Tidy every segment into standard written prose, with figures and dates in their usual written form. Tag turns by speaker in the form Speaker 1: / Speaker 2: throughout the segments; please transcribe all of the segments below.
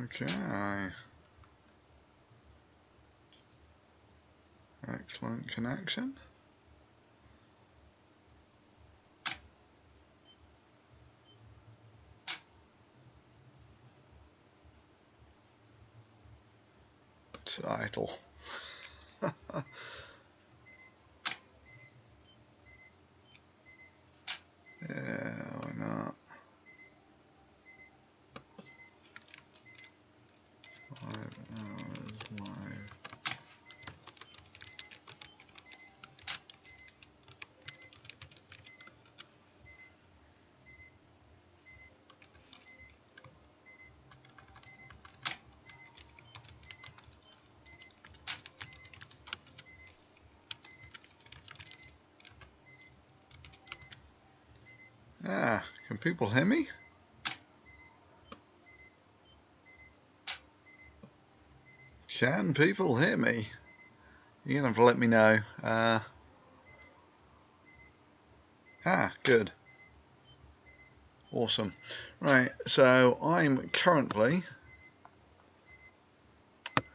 Speaker 1: Okay. Excellent connection. Title. Yeah, why not? 5 hours live. Ah, can people hear me? Can people hear me? You're gonna have to let me know. Good. Awesome. Right, so I'm currently...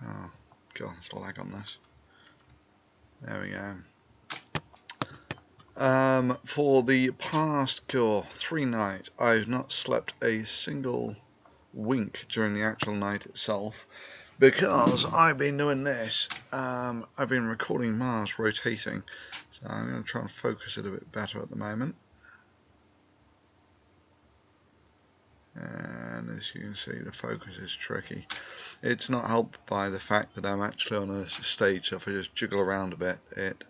Speaker 1: Oh, God, there's a lag on this. There we go. For the past 3 nights, I've not slept a single wink during the actual night itself, because I've been doing this. I've been recording Mars rotating, so I'm going to try and focus it a bit better at the moment. And as you can see, the focus is tricky. It's not helped by the fact that I'm actually on a stage, so if I just jiggle around a bit, it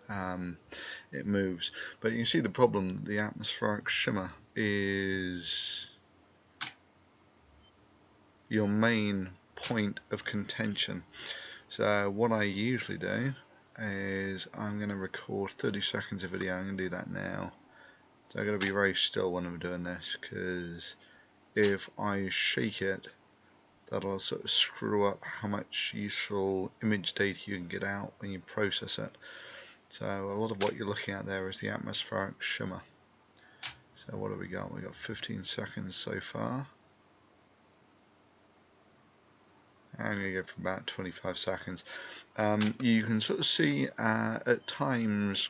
Speaker 1: moves. But you can see the problem: the atmospheric shimmer is your main point of contention. So what I usually do is I'm going to record 30 seconds of video. I'm going to do that now. So I've got to be very still when I'm doing this, because if I shake it, that'll sort of screw up how much useful image data you can get out when you process it. So a lot of what you're looking at there is the atmospheric shimmer. So what have we got? We've got 15 seconds so far. I'm going to go for about 25 seconds. You can sort of see at times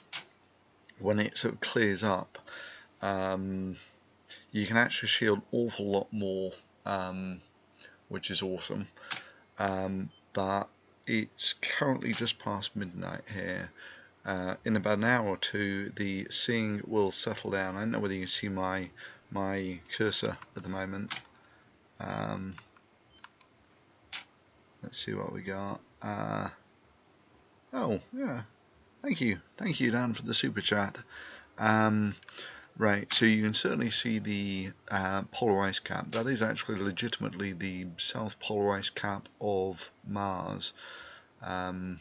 Speaker 1: when it sort of clears up, you can actually see an awful lot more, which is awesome. But it's currently just past midnight here. In about an hour or two, the seeing will settle down. I don't know whether you can see my cursor at the moment. Let's see what we got. Oh yeah, thank you Dan for the super chat. Right, so you can certainly see the polar ice cap. That is actually legitimately the south polar ice cap of Mars. And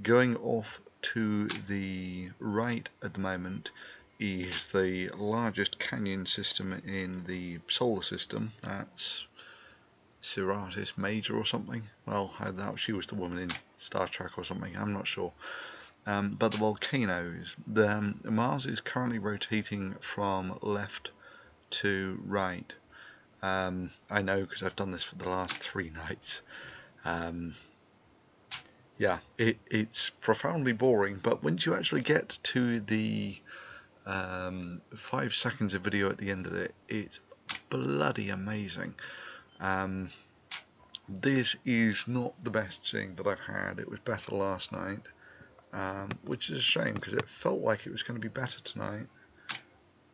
Speaker 1: going off to the right at the moment is the largest canyon system in the solar system. That's Siratis Major or something. Well, she was the woman in Star Trek or something, I'm not sure. But the volcanoes, Mars is currently rotating from left to right. I know because I've done this for the last 3 nights. Yeah, it's profoundly boring, but once you actually get to the 5 seconds of video at the end of it, it's bloody amazing. This is not the best seeing that I've had. It was better last night. Which is a shame, because it felt like it was going to be better tonight.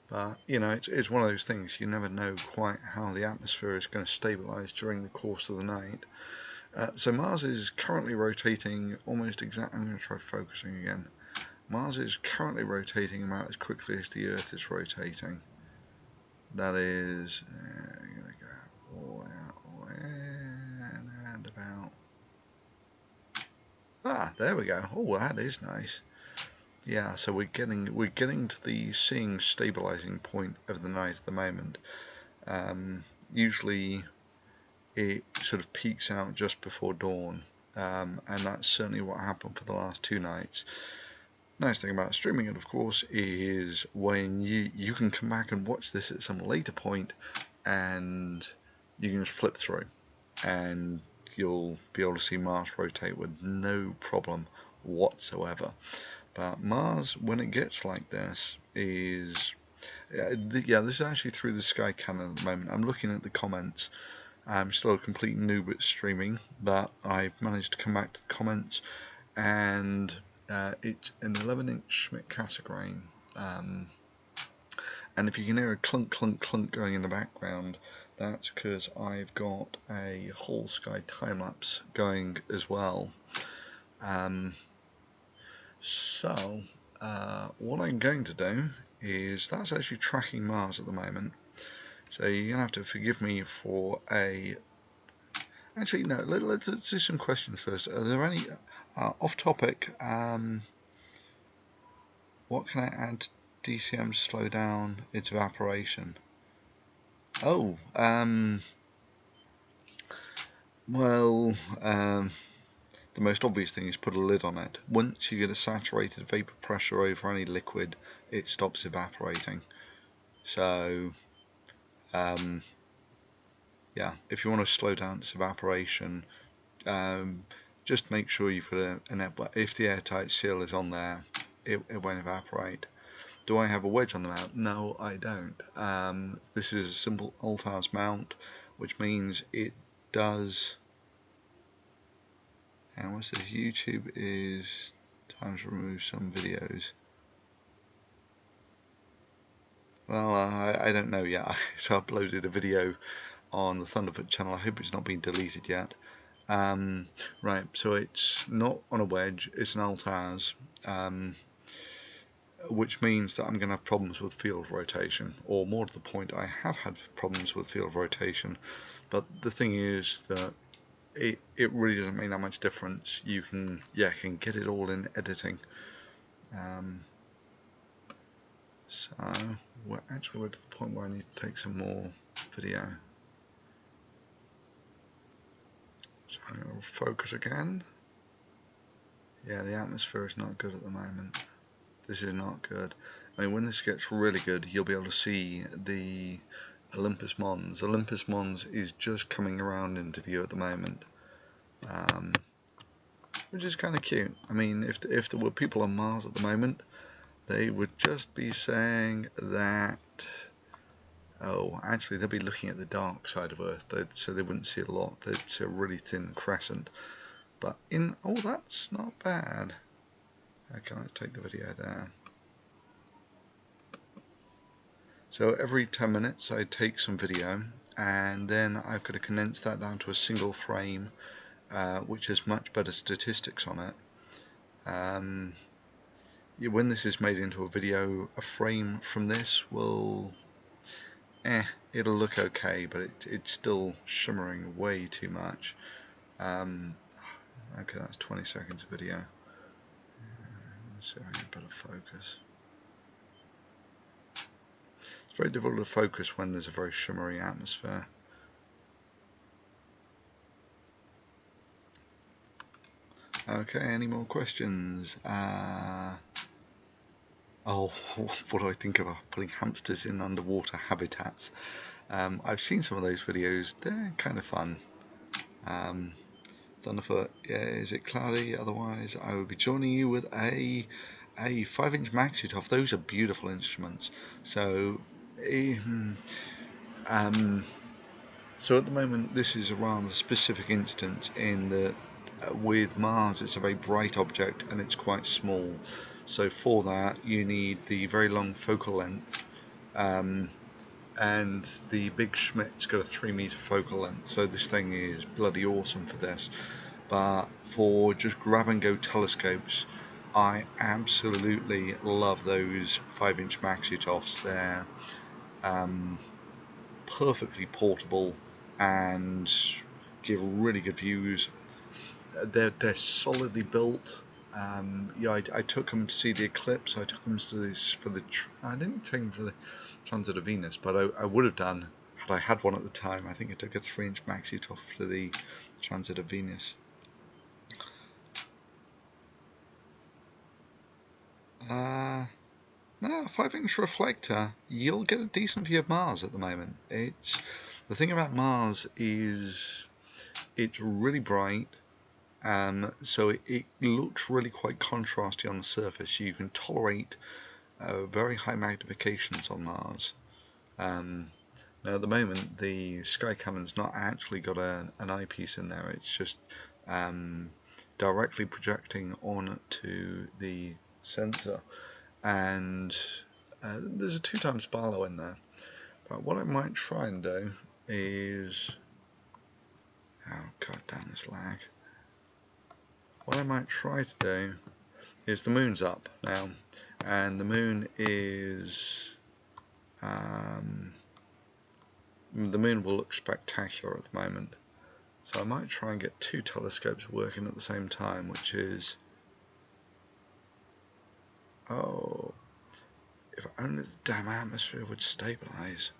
Speaker 1: But you know, it's one of those things, you never know quite how the atmosphere is going to stabilize during the course of the night. So Mars is currently rotating almost exactly. I'm going to try focusing again. Mars is currently rotating about as quickly as the Earth is rotating. That is I'm going to go all the way out, all the way in, and about. There we go. Oh, that is nice. Yeah, so we're getting to the seeing stabilizing point of the night at the moment. Usually it sort of peaks out just before dawn, and that's certainly what happened for the last 2 nights. Nice thing about streaming it, of course, is when you can come back and watch this at some later point, and you can just flip through. and you'll be able to see Mars rotate with no problem whatsoever. But Mars, when it gets like this, is yeah, this is actually through the Sky Cannon at the moment. I'm looking at the comments. I'm still a complete noob at streaming, but I've managed to come back to the comments, and it's an 11-inch Schmidt Cassegrain. And if you can hear a clunk, clunk, clunk going in the background, that's because I've got a whole sky time lapse going as well. So what I'm going to do is, that's actually tracking Mars at the moment. So you're gonna have to forgive me for a. Actually, no. Let's do some questions first. Are there any off topic? What can I add to DCM to slow down its evaporation? Oh, well, the most obvious thing is put a lid on it. Once you get a saturated vapor pressure over any liquid, it stops evaporating. So, yeah, if you want to slow down its evaporation, just make sure you've got if the airtight seal is on there, it won't evaporate. Do I have a wedge on the mount? No, I don't. This is a simple Altars mount, which means it does. And what's this? YouTube is time to remove some videos. Well, I don't know yet. So I uploaded a video on the Thunderfoot channel. I hope it's not been deleted yet. Right, so it's not on a wedge, it's an Altars, which means that I'm going to have problems with field rotation, or more to the point, I have had problems with field rotation. But the thing is that it really doesn't make that much difference. You can get it all in editing. So we're to the point where I need to take some more video. So I'm going to focus again. Yeah, the atmosphere is not good at the moment. This is not good. I mean, when this gets really good, you'll be able to see the Olympus Mons. Olympus Mons is just coming around into view at the moment, which is kind of cute. I mean, if there were people on Mars at the moment, they would just be saying that, oh, actually they'd be looking at the dark side of Earth, so they wouldn't see a lot. They'd see a really thin crescent. But oh, that's not bad. Okay, let's take the video there. So every 10 minutes I take some video, and then I've got to condense that down to a single frame, which has much better statistics on it. When this is made into a video, a frame from this will, it'll look okay, but it's still shimmering way too much. Okay, that's 20 seconds of video. Let's see if I can better focus. It's very difficult to focus when there's a very shimmery atmosphere. Okay, any more questions? Oh, what do I think about putting hamsters in underwater habitats? I've seen some of those videos. They're kind of fun. Thunderfoot, yeah, is it cloudy? Otherwise, I would be joining you with a 5-inch Maxutov. Those are beautiful instruments. So, so at the moment, this is a rather specific instance in that with Mars, it's a very bright object and it's quite small. So for that, you need the very long focal length. And the big Schmidt's got a 3-meter focal length, so this thing is bloody awesome for this. But for just grab and go telescopes, I absolutely love those 5-inch Maxutovs. They're perfectly portable and give really good views. They're solidly built. Yeah, I took them to see the eclipse. I took them to this for the. I didn't take them for the Transit of Venus, but I would have done had I had one at the time. I think I took a 3-inch Maxutov for the Transit of Venus. No, 5-inch reflector. You'll get a decent view of Mars at the moment. The thing about Mars is it's really bright. So it looks really quite contrasty on the surface. You can tolerate very high magnifications on Mars. Now at the moment the SkyCammon's not actually got an eyepiece in there, it's just directly projecting onto the sensor, and there's a 2x Barlow in there. But what I might try and do is, oh god damn this lag, what I might try to do is, the moon's up now, and the moon is the moon will look spectacular at the moment, so I might try and get two telescopes working at the same time, which is, oh, if only the damn atmosphere would stabilize.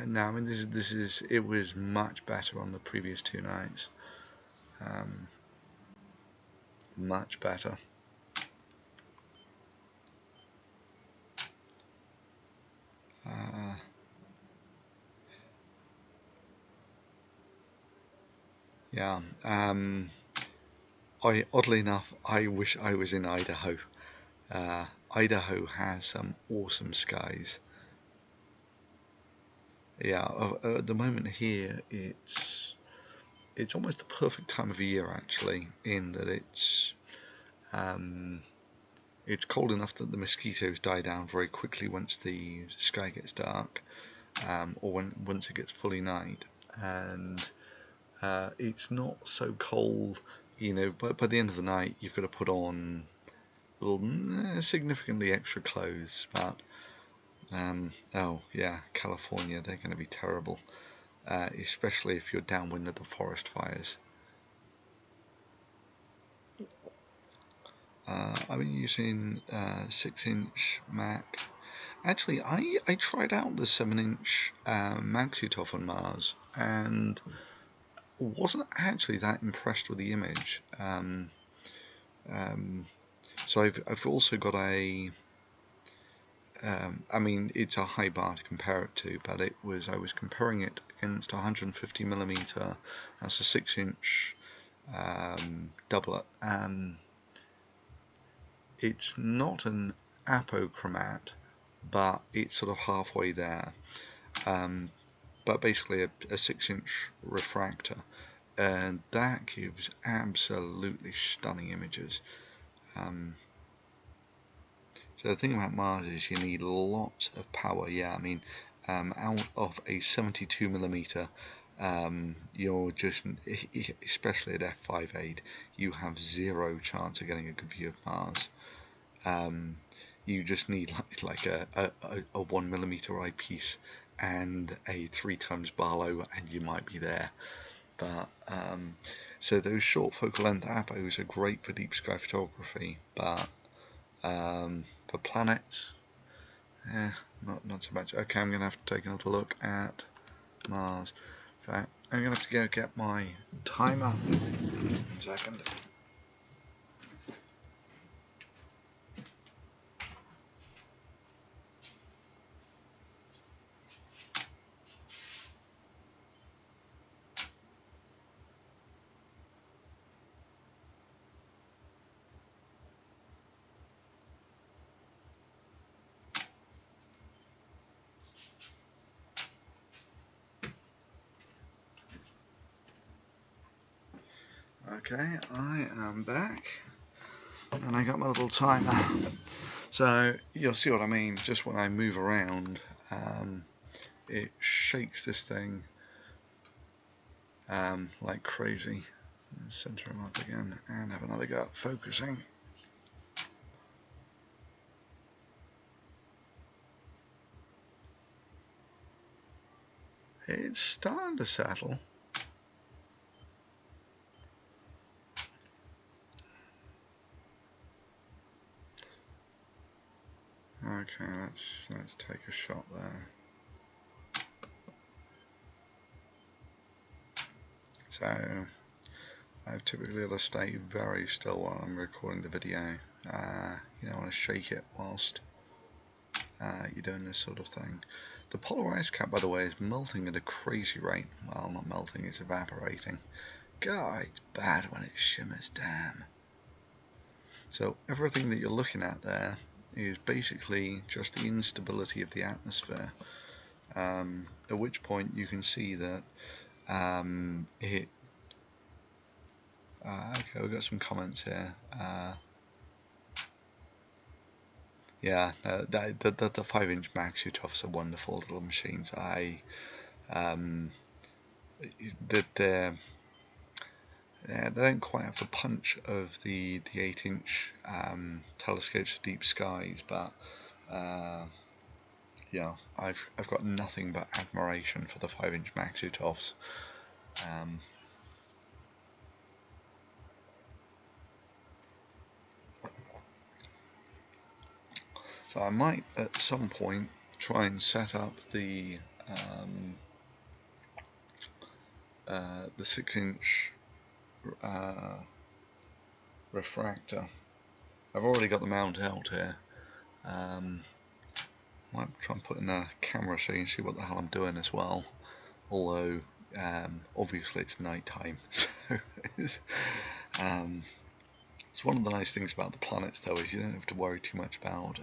Speaker 1: No, I mean this is it was much better on the previous 2 nights, much better. Yeah. Oddly enough, I wish I was in Idaho. Idaho has some awesome skies. Yeah, at the moment here it's almost the perfect time of year actually, in that it's cold enough that the mosquitoes die down very quickly once the sky gets dark, or once it gets fully night, and it's not so cold, you know, but by the end of the night you've got to put on significantly extra clothes. But oh yeah, California, they're going to be terrible, especially if you're downwind of the forest fires. I've been using 6-inch Mac. Actually, I tried out the 7-inch Magnetoff on Mars and wasn't actually that impressed with the image. So I've also got a I mean, it's a high bar to compare it to, but I was comparing it against 150mm. That's a 6-inch doublet. It's not an apochromat, but it's sort of halfway there. But basically a 6-inch refractor, and that gives absolutely stunning images. So the thing about Mars is you need lots of power. Yeah, I mean, out of a 72mm, you're just, especially at f5.8, you have zero chance of getting a good view of Mars. You just need like a 1mm eyepiece and a 3x Barlow, and you might be there. But so those short focal length apos are great for deep sky photography, but for planets, not so much. Okay, I'm gonna have to take another look at Mars. In fact, I'm gonna have to go get my timer. 1 second. Okay, I am back, and I got my little timer. So you'll see what I mean. Just when I move around, it shakes this thing like crazy. Let's center him up again and have another go at focusing. It's starting to settle. Okay, let's take a shot there. So I've typically got to stay very still while I'm recording the video. You don't want to shake it whilst you're doing this sort of thing. The polar ice cap, by the way, is melting at a crazy rate. Well, not melting, it's evaporating. God, it's bad when it shimmers, damn. So everything that you're looking at there is basically just the instability of the atmosphere. At which point you can see that okay, we've got some comments here. Yeah, the 5-inch Maxutovs are wonderful little machines. They don't quite have the punch of the 8-inch telescopes for deep skies, but yeah, I've got nothing but admiration for the 5-inch Maxutovs. So I might at some point try and set up the 6-inch refractor. I've already got the mount out here. Might try and put in a camera so you can see what the hell I'm doing as well. Although obviously it's night time, so it's one of the nice things about the planets, though, is you don't have to worry too much about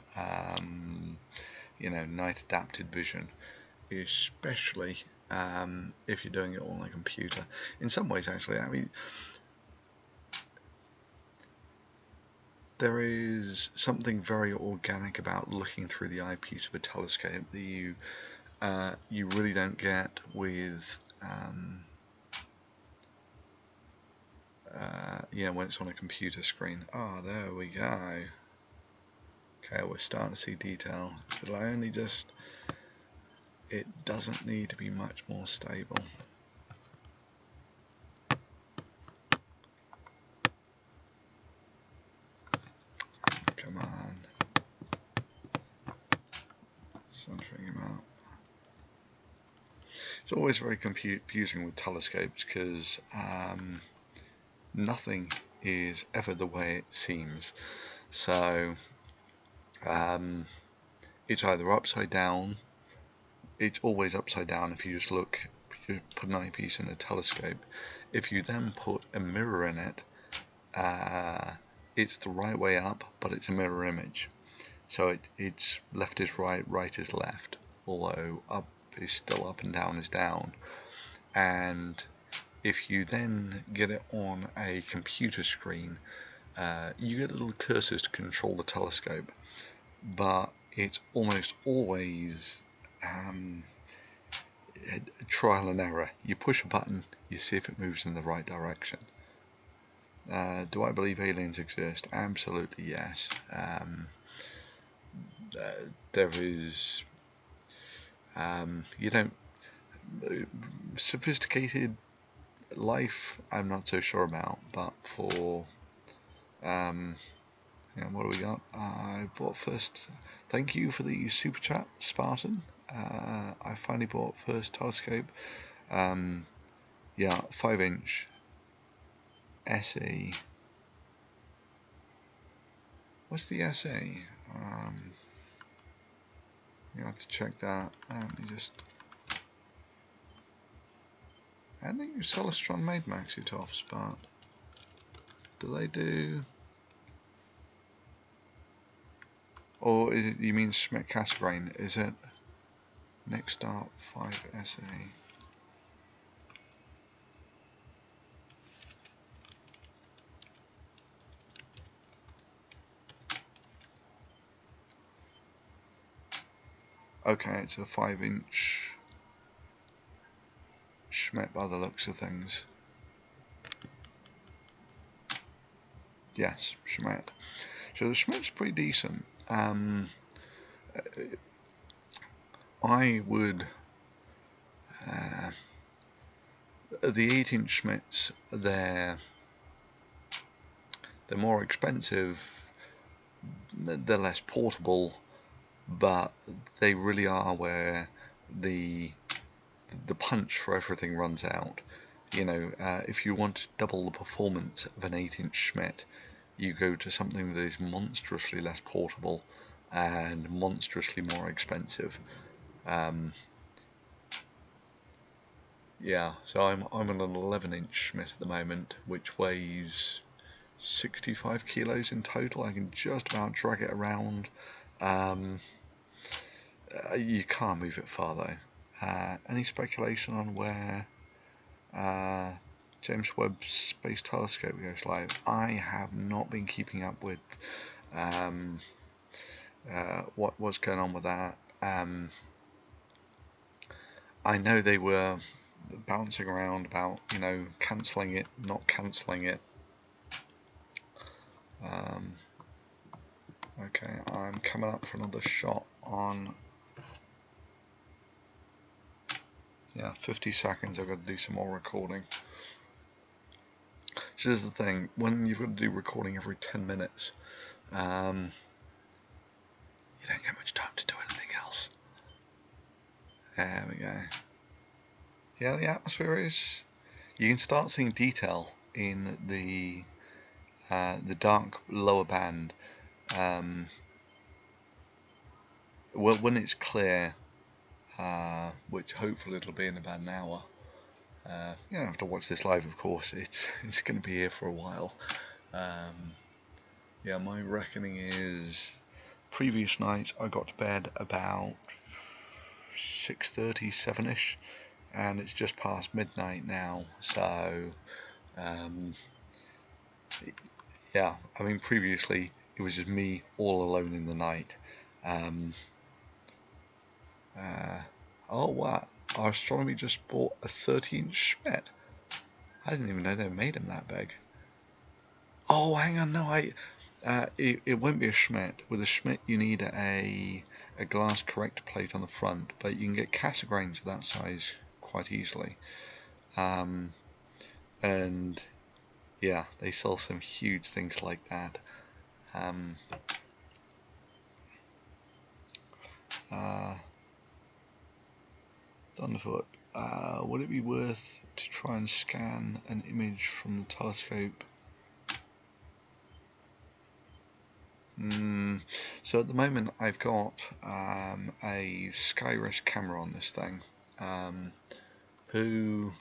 Speaker 1: night adapted vision, especially if you're doing it on a computer. In some ways, actually, I mean, there is something very organic about looking through the eyepiece of a telescope that you really don't get with when it's on a computer screen. Oh, there we go. Okay, we're starting to see detail. But it doesn't need to be much more stable. Come on. Centering him out. It's always very confusing with telescopes because nothing is ever the way it seems. So it's either upside down. It's always upside down if you just look. If you put an eyepiece in a telescope, if you then put a mirror in it, it's the right way up, but it's a mirror image. So it's left is right, right is left, although up is still up and down is down. And if you then get it on a computer screen, you get little cursors to control the telescope, but it's almost always trial and error. You push a button, you see if it moves in the right direction. Do I believe aliens exist? Absolutely yes. There is sophisticated life I'm not so sure about, but for what do we got? I bought first. Thank you for the super chat, Spartan. I finally bought first telescope. 5-inch SE. What's the SE? You have to check that. Let me just. I think Celestron made Maxutovs, but do they do? Or is it? You mean Schmidt Cassegrain? Is it Nexstar 5 SE? Okay, it's a 5-inch Schmidt by the looks of things. Yes, Schmidt. So the Schmidt's pretty decent. I would. The 8-inch Schmidts, they're more expensive. They're less portable, but they really are where the punch for everything runs out. If you want to double the performance of an 8-inch Schmidt, you go to something that is monstrously less portable, and monstrously more expensive. Yeah, so I'm on an 11-inch Schmidt at the moment, which weighs 65 kilos in total. I can just about drag it around. You can't move it far though. Any speculation on where James Webb Space Telescope goes live? I have not been keeping up with what's going on with that. I know they were bouncing around about, cancelling it, not cancelling it. Okay, I'm coming up for another shot on, 50 seconds. I've got to do some more recording. So here's the thing, when you've got to do recording every 10 minutes, you don't get much time to do anything else. There we go. Yeah, the atmosphere is, you can start seeing detail in the dark lower band. Well, when it's clear, which hopefully it'll be in about an hour. I have to watch this live, of course. It's going to be here for a while. My reckoning is previous night I got to bed about 6:30, 7ish, and it's just past midnight now. So I mean, previously it was just me all alone in the night. Oh wow, our astronomy just bought a 30-inch Schmidt. I didn't even know they made them that big. Oh, hang on, no, it won't be a Schmidt. With a Schmidt you need a glass corrector plate on the front, but you can get Cassegrains of that size quite easily. And yeah, they sell some huge things like that. Thunderfoot, would it be worth to try and scan an image from the telescope? So at the moment I've got a Skyris camera on this thing, who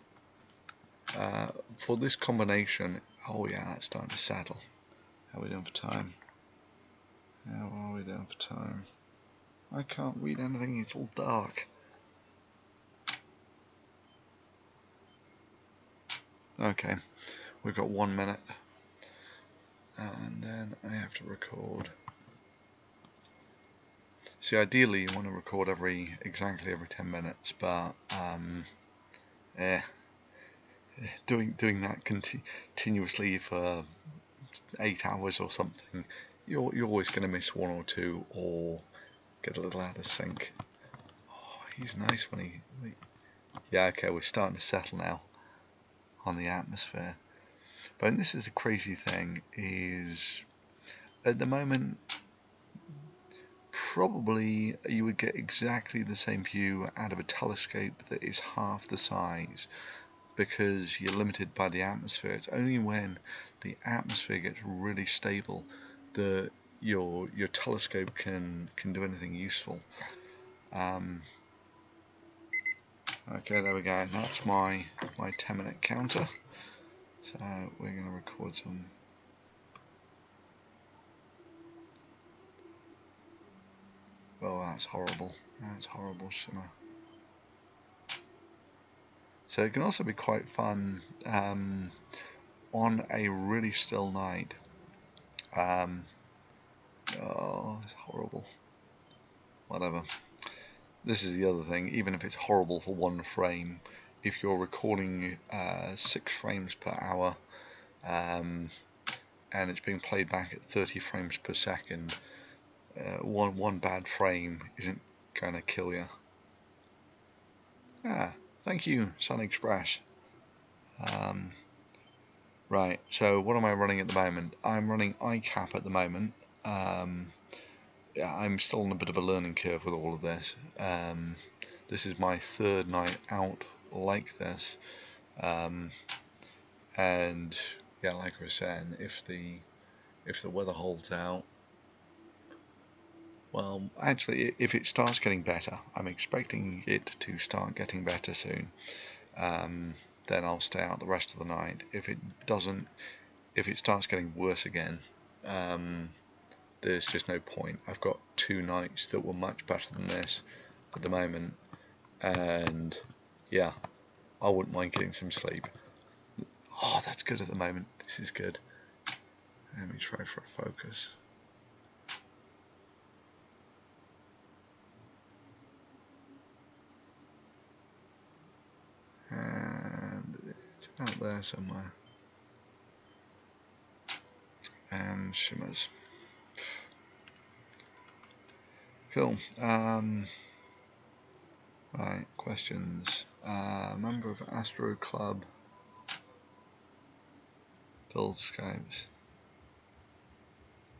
Speaker 1: for this combination, oh yeah, it's starting to settle. How are we doing for time? I can't read anything, it's all dark. Okay, we've got 1 minute, and then I have to record. See, ideally you want to record exactly every 10 minutes, but doing that continuously for 8 hours or something, you're always going to miss one or two, or get a little out of sync. Oh, he's nice when he yeah, okay, we're starting to settle now on the atmosphere. But this is the crazy thing, is at the moment probably you would get exactly the same view out of a telescope that is half the size, because you're limited by the atmosphere. It's only when the atmosphere gets really stable that your telescope can do anything useful. Okay, there we go. That's my 10-minute counter. So we're going to record some. Oh, that's horrible. That's horrible shimmer. So it can also be quite fun on a really still night. Oh, it's horrible. Whatever. This is the other thing. Even if it's horrible for one frame, if you're recording 6 frames per hour, and it's being played back at 30 frames per second, one bad frame isn't going to kill you. Thank you, Sun Express. Right, so what am I running at the moment? I'm running iCap at the moment. I'm still on a bit of a learning curve with all of this. This is my 3rd night out like this, and yeah, like I was saying, if the weather holds out, Well, actually, if it starts getting better, I'm expecting it to start getting better soon. Then I'll stay out the rest of the night. If it doesn't, if it starts getting worse again, there's just no point. I've got 2 nights that were much better than this at the moment, and yeah, I wouldn't mind getting some sleep. Oh, that's good at the moment. This is good. Let me try for a focus. And it's out there somewhere. And shimmers. Cool. Right, questions. Member of Astro Club build scopes.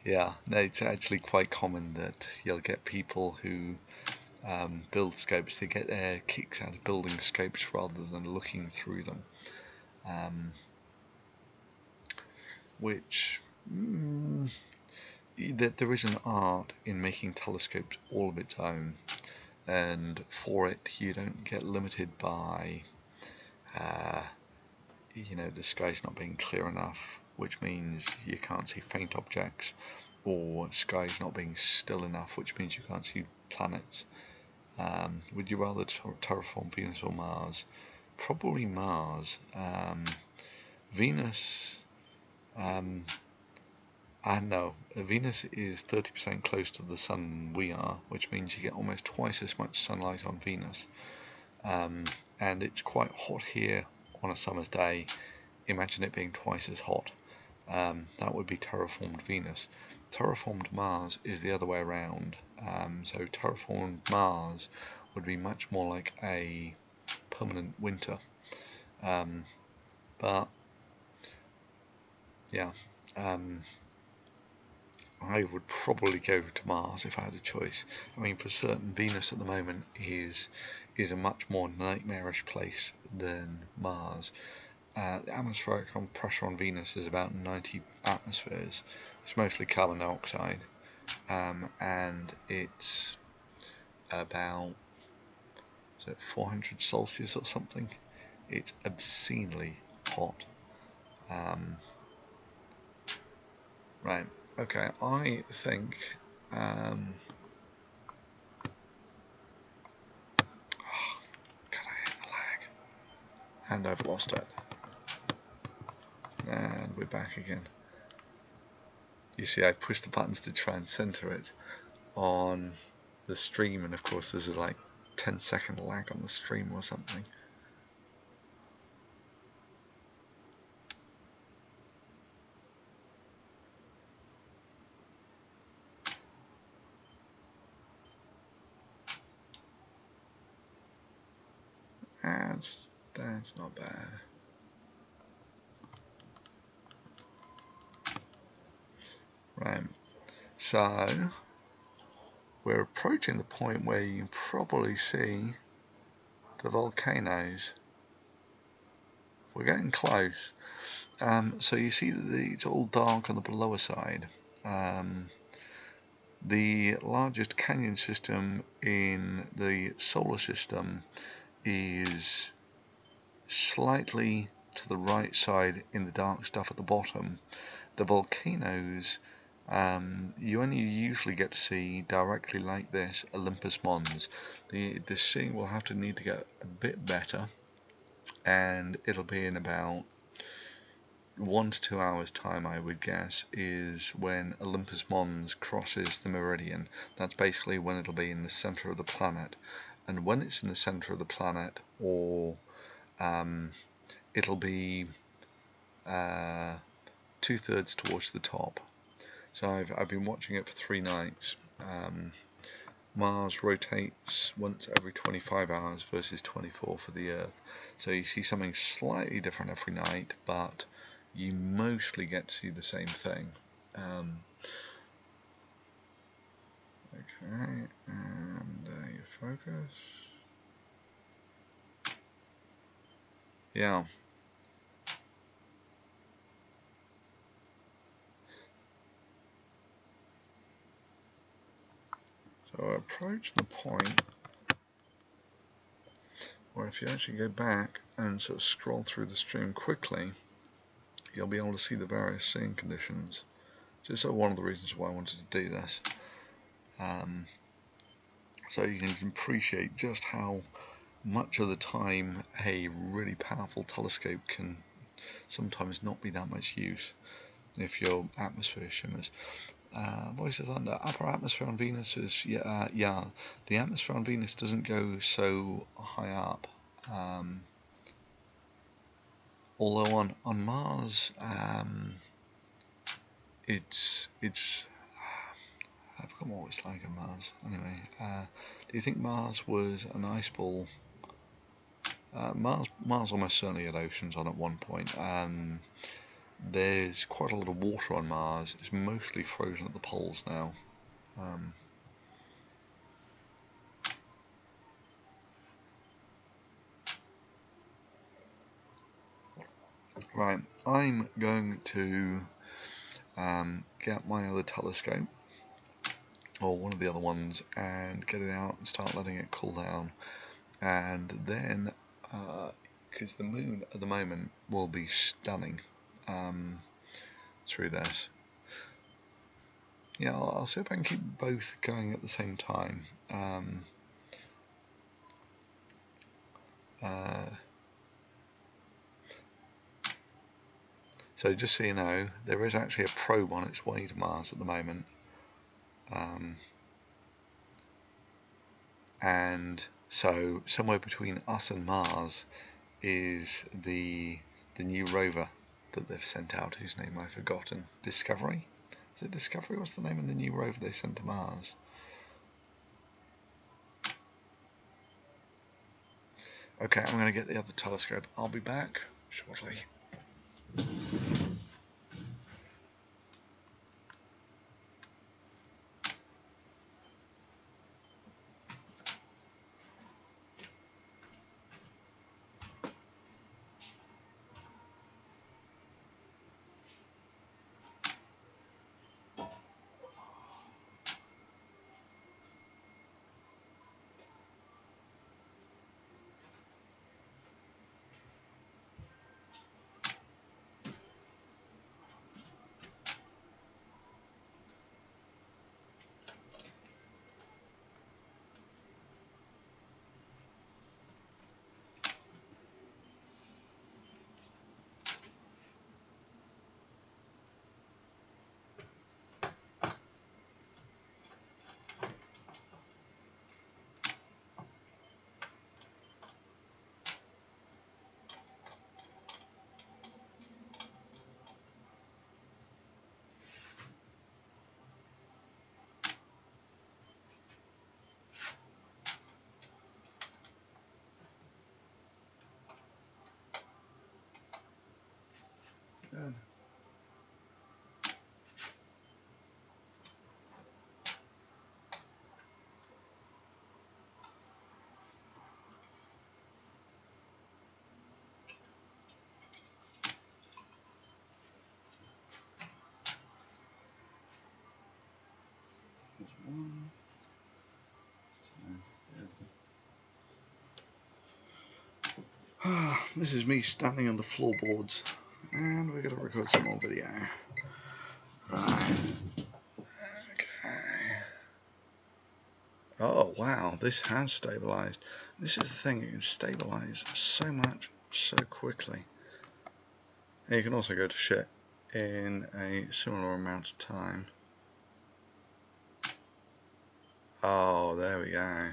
Speaker 1: Yeah, no, it's actually quite common that you'll get people who build scopes. They get their kicks out of building scopes rather than looking through them, which there is an art in making telescopes all of its own, and for it you don't get limited by the sky's not being clear enough, which means you can't see faint objects, or sky's not being still enough, which means you can't see planets. Would you rather terraform Venus or Mars? Probably Mars. Venus, Venus is 30% close to the sun than we are, which means you get almost twice as much sunlight on Venus. And it's quite hot here on a summer's day. Imagine it being twice as hot. That would be terraformed Venus. Terraformed Mars is the other way around. So terraformed Mars would be much more like a permanent winter. But yeah, I would probably go to Mars if I had a choice. I mean, for certain, Venus at the moment is a much more nightmarish place than Mars. The atmospheric pressure on Venus is about 90 atmospheres. It's mostly carbon dioxide, and it's about 400 Celsius or something. It's obscenely hot. Right. Okay. I think. God, I hate the lag. And I've lost it. And we're back again. You see, I pushed the buttons to try and center it on the stream, and of course there's a 10-second lag on the stream or something. That's not bad. Right, so we're approaching the point where you can probably see the volcanoes. We're getting close. So you see that it's all dark on the lower side. The largest canyon system in the solar system is slightly to the right side in the dark stuff at the bottom. The volcanoes you only usually get to see directly like this Olympus Mons. The seeing will have to need to get a bit better, and it'll be in about 1 to 2 hours time, I would guess, is when Olympus Mons crosses the meridian. That's basically when it'll be in the center of the planet, and when it's in the center of the planet, or it'll be 2/3 towards the top. So I've been watching it for 3 nights. Mars rotates once every 25 hours versus 24 for the Earth. So you see something slightly different every night, but you mostly get to see the same thing. Okay, and you focus. Yeah. So I approach the point where if you actually go back and sort of scroll through the stream quickly, you'll be able to see the various seeing conditions. So it's one of the reasons why I wanted to do this. So you can appreciate just how much of the time a really powerful telescope can sometimes not be that much use if your atmosphere shimmers. Voice of Thunder, upper atmosphere on Venus is, yeah, the atmosphere on Venus doesn't go so high up. Although on Mars, it's I forgot what it's like on Mars. Anyway, do you think Mars was an ice ball? Mars almost certainly had oceans on at one point. There's quite a lot of water on Mars. It's mostly frozen at the poles now. Right, I'm going to get my other telescope, or one of the other ones, and get it out and start letting it cool down. And then, because the moon at the moment will be stunning through this. Yeah, I'll see if I can keep both going at the same time. So just so you know, there is actually a probe on its way to Mars at the moment. And so somewhere between us and Mars is the new rover that they've sent out, whose name I've forgotten. Discovery? Is it Discovery? What's the name of the new rover they sent to Mars? Okay, I'm going to get the other telescope. I'll be back shortly. Good. This is me standing on the floorboards, and we're going to record some more video. Right. Okay. Oh wow, this has stabilized. This is the thing, it can stabilize so much so quickly. And you can also go to shit in a similar amount of time. Oh, there we go.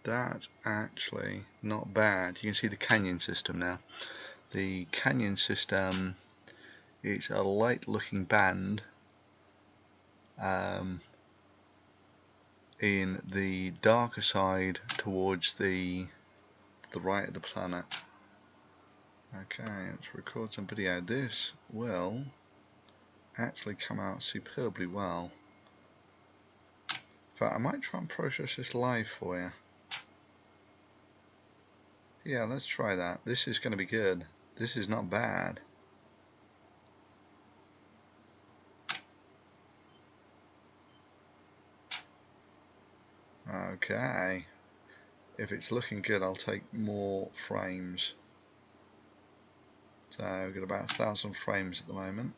Speaker 1: That's actually not bad. You can see the canyon system now. The canyon system, it's a light looking band in the darker side towards the right of the planet. Okay, let's record some video. This will actually come out superbly well. In fact, I might try and process this live for you. Yeah, let's try that. This is going to be good. This is not bad. Okay, if it's looking good, I'll take more frames. So we've got about 1,000 frames at the moment.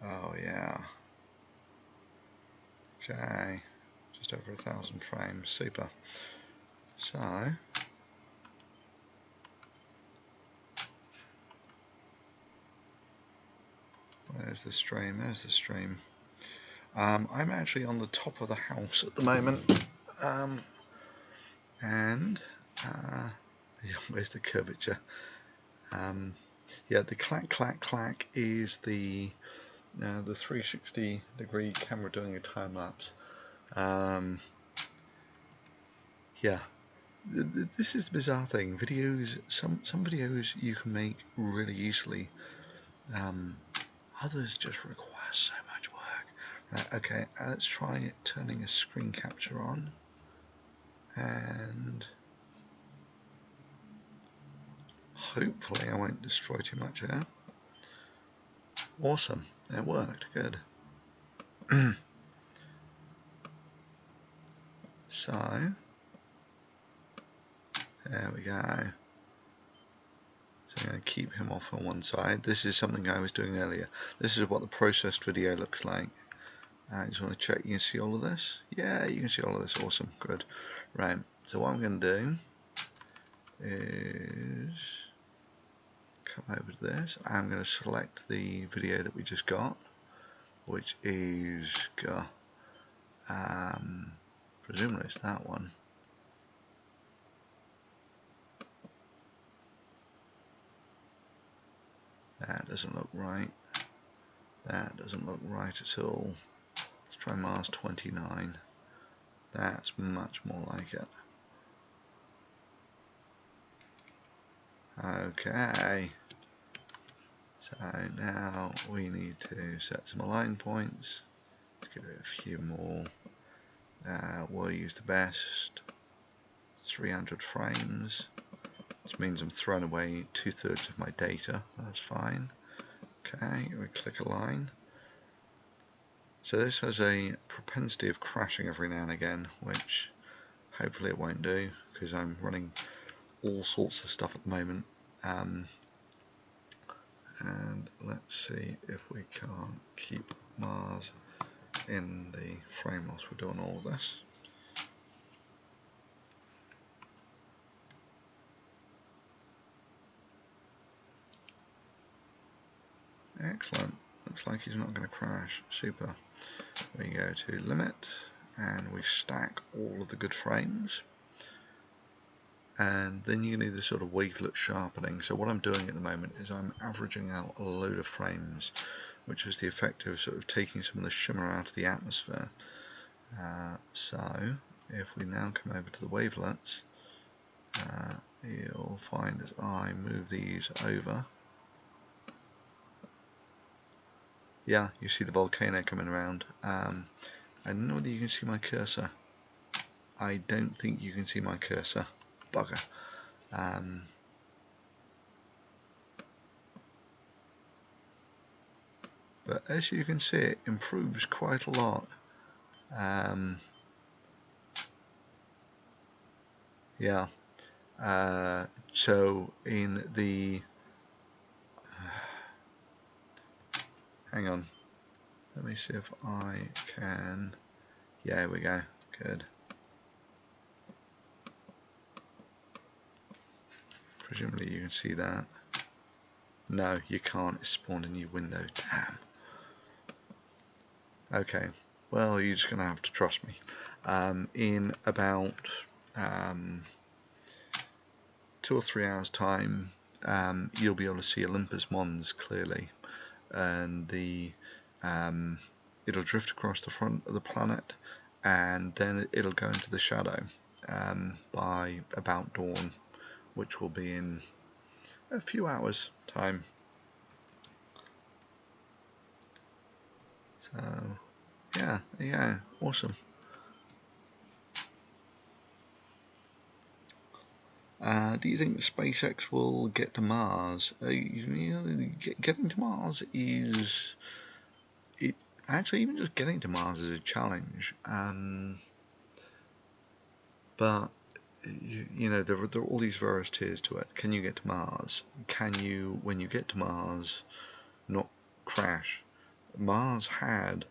Speaker 1: Oh yeah. Okay, just over 1,000 frames, super. So there's the stream, there's the stream. I'm actually on the top of the house at the moment, and yeah, where's the curvature? Yeah, the clack clack clack is the 360-degree camera doing a time lapse. Yeah, this is the bizarre thing. Videos, some videos you can make really easily. Others just require so much work. Right, okay, let's try turning a screen capture on, and hopefully I won't destroy too much here. Awesome, it worked, good. So, there we go. So I'm going to keep him off on one side. This is something I was doing earlier. This is what the processed video looks like. I just want to check you can see all of this. Yeah, you can see all of this. Awesome, good. Right, so what I'm going to do is come over to this. I'm going to select the video that we just got, which is presumably it's that one. That doesn't look right. That doesn't look right at all. Let's try Mars 29. That's much more like it. Okay. So now we need to set some align points. Let's give it a few more. We'll use the best 300 frames, which means I'm throwing away 2/3 of my data. That's fine. Okay, we click align. So this has a propensity of crashing every now and again, which hopefully it won't do, because I'm running all sorts of stuff at the moment. And let's see if we can't keep Mars in the frame whilst we're doing all of this. Excellent. Looks like he's not going to crash. Super. We go to limit and we stack all of the good frames, and then you can do this sort of wavelet sharpening. So what I'm doing at the moment is I'm averaging out a load of frames, which is the effect of sort of taking some of the shimmer out of the atmosphere. So if we now come over to the wavelets, you'll find as I move these over, yeah, you see the volcano coming around. I don't know whether you can see my cursor. I don't think you can see my cursor. Bugger. But as you can see, it improves quite a lot. Yeah. So in the hang on, let me see if I can. Yeah, here we go. Good. Presumably you can see that. No, you can't. It spawned a new window. Damn. Okay. Well, you're just gonna have to trust me. In about 2 or 3 hours time, you'll be able to see Olympus Mons clearly, and it'll drift across the front of the planet, and then it'll go into the shadow by about dawn, which will be in a few hours time. So yeah, there you go. Awesome. Do you think SpaceX will get to Mars? Getting to Mars is actually even just getting to Mars is a challenge. But you know, there are all these various tiers to it. Can you get to Mars? Can you, when you get to Mars, not crash? Mars had,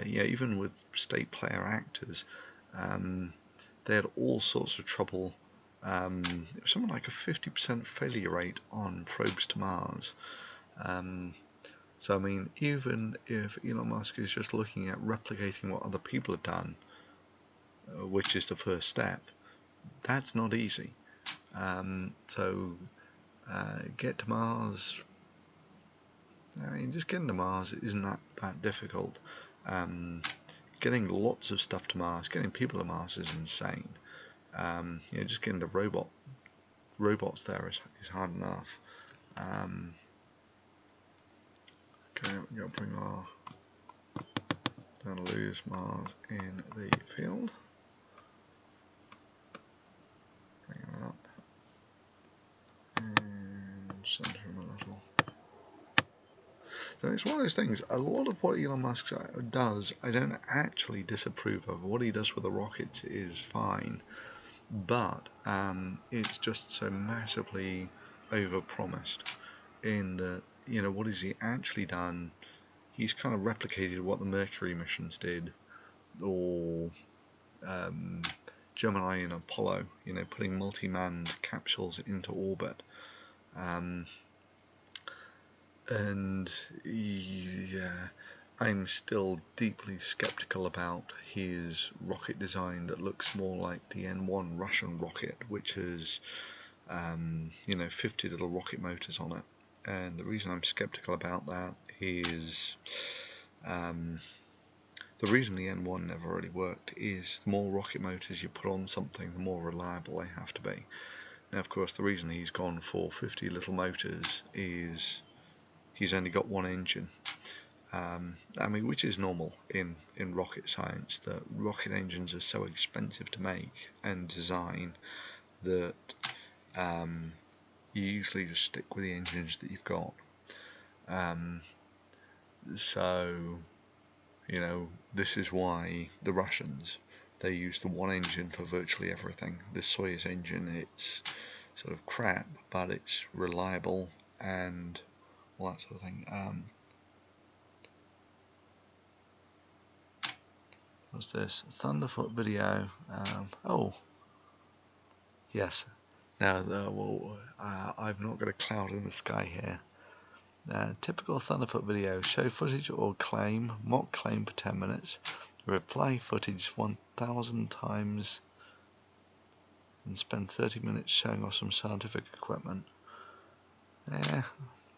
Speaker 1: yeah, even with state player actors, they had all sorts of trouble. It was something like a 50% failure rate on probes to Mars. So I mean, even if Elon Musk is just looking at replicating what other people have done, which is the first step, that's not easy. So get to Mars. I mean, just getting to Mars isn't that difficult. Getting lots of stuff to Mars, getting people to Mars is insane. You know, just getting the robots there is hard enough. Okay, we're going to bring our, don't lose Mars in the field. Bring him up and center him a little. So it's one of those things, a lot of what Elon Musk does, I don't actually disapprove of. What he does with the rockets is fine, but it's just so massively overpromised in that, you know, what has he actually done? He's kind of replicated what the Mercury missions did, or Gemini and Apollo, you know, putting multi-manned capsules into orbit. And yeah, I'm still deeply skeptical about his rocket design that looks more like the N1 Russian rocket, which has, you know, 50 little rocket motors on it. And the reason I'm skeptical about that is the reason the N1 never really worked is the more rocket motors you put on something, the more reliable they have to be. Now, of course, the reason he's gone for 50 little motors is he's only got one engine. I mean, which is normal in rocket science, that rocket engines are so expensive to make and design that you usually just stick with the engines that you've got. So, you know, this is why the Russians, they use the one engine for virtually everything. This Soyuz engine, it's sort of crap, but it's reliable and all that sort of thing. What's this? Thunderfoot video. Oh, yes. Now, well, I've not got a cloud in the sky here. Typical Thunderfoot video. Show footage or claim. Mock claim for 10 minutes. Replay footage 1,000 times. And spend 30 minutes showing off some scientific equipment.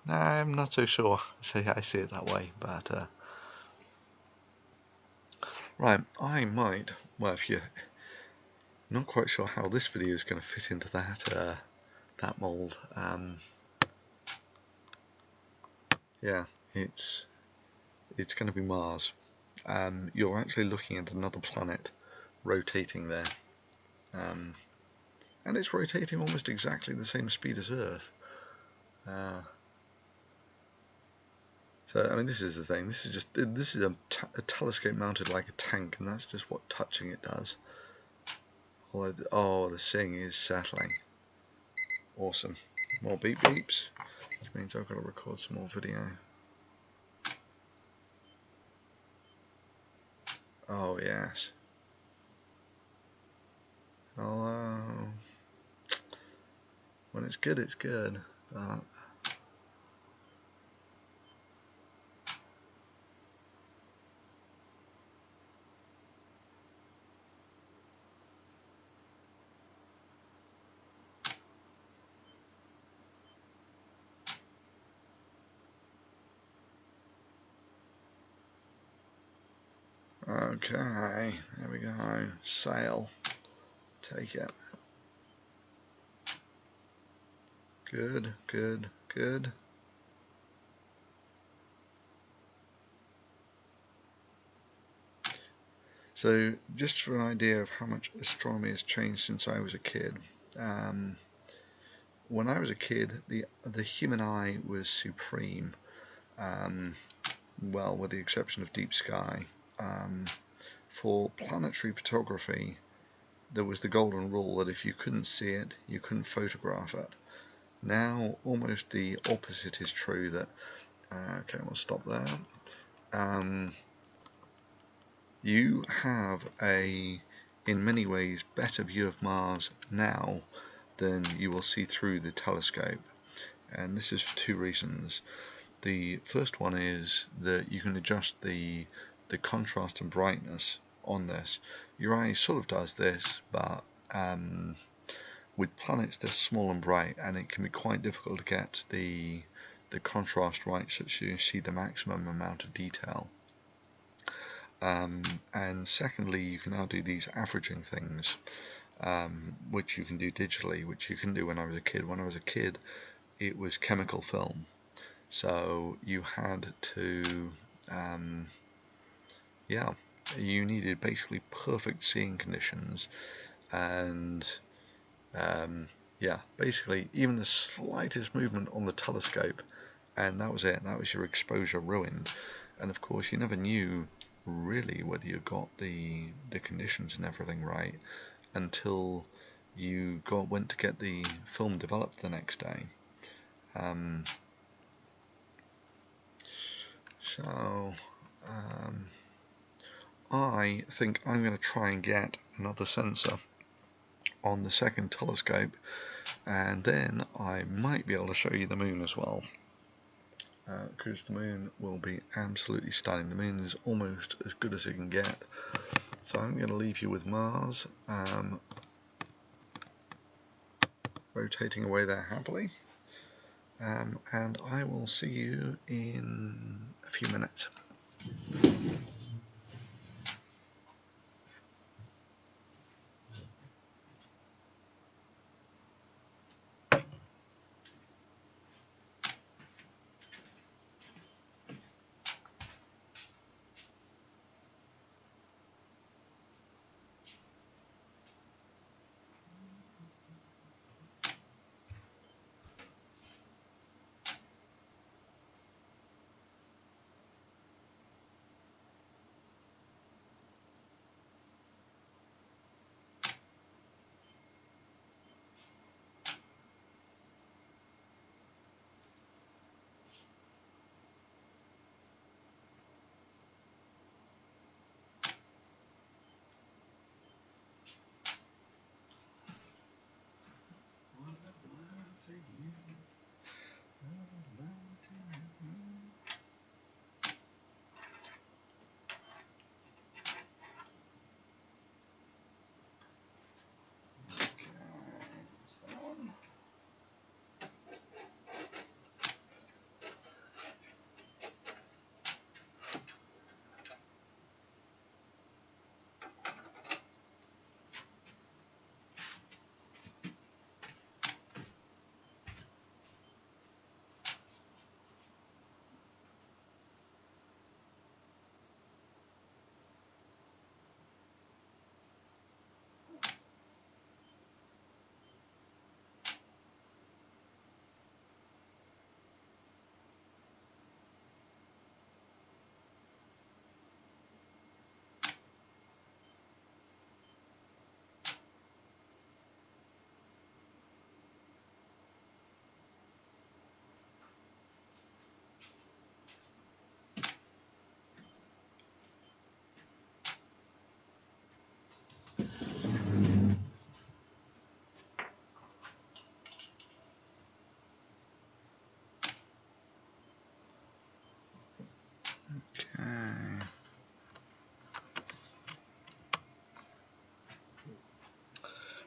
Speaker 1: I'm not so sure. I see it that way, but right, I might. Well, if you're not quite sure how this video is going to fit into that mold, yeah, it's going to be Mars. You're actually looking at another planet rotating there, and it's rotating almost exactly the same speed as Earth. So I mean, this is the thing. This is a telescope mounted like a tank, and that's just what touching it does. Oh, the thing is settling. Awesome. More beep beeps, which means I've got to record some more video. Oh yes. Hello. When it's good, it's good. But okay, there we go. Sail. Take it. Good, good, good. So, just for an idea of how much astronomy has changed since I was a kid. When I was a kid, the human eye was supreme. well, with the exception of deep sky. For planetary photography, there was the golden rule that if you couldn't see it, you couldn't photograph it. Now, almost the opposite is true. That okay, we'll stop there. You have a, in many ways, better view of Mars now than you will see through the telescope, and this is for two reasons. The first one is that you can adjust the contrast and brightness on this. Your eye sort of does this, but with planets they're small and bright, and it can be quite difficult to get the contrast right such that you see the maximum amount of detail. And secondly, you can now do these averaging things, which you can do digitally, which you can do when I was a kid. When I was a kid, it was chemical film, so you had to, yeah, you needed basically perfect seeing conditions, and yeah, basically even the slightest movement on the telescope, and that was it. That was your exposure ruined. And of course, you never knew really whether you got the conditions and everything right until you went to get the film developed the next day. I think I'm going to try and get another sensor on the second telescope, and then I might be able to show you the moon as well, because the moon will be absolutely stunning. The moon is almost as good as it can get. So I'm going to leave you with Mars, rotating away there happily, and I will see you in a few minutes.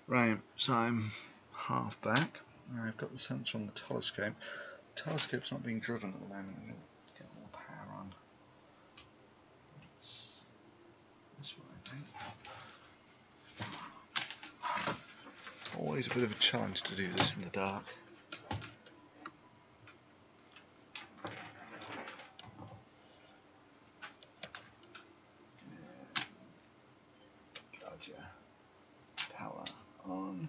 Speaker 1: Right, so I'm half back. I've got the sensor on the telescope. The telescope's not being driven at the moment. I'm going to get all the power on. This way, I think. Always a bit of a challenge to do this in the dark. Gotcha. Power on.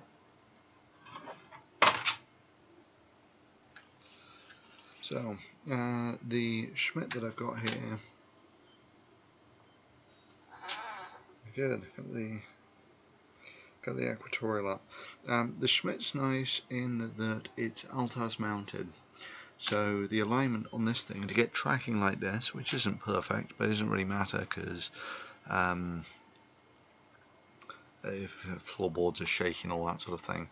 Speaker 1: So the Schmidt that I've got here, good, got the equatorial up. The Schmidt's nice in that it's Altas mounted, so the alignment on this thing to get tracking like this, which isn't perfect, but it doesn't really matter because if floorboards are shaking, all that sort of thing.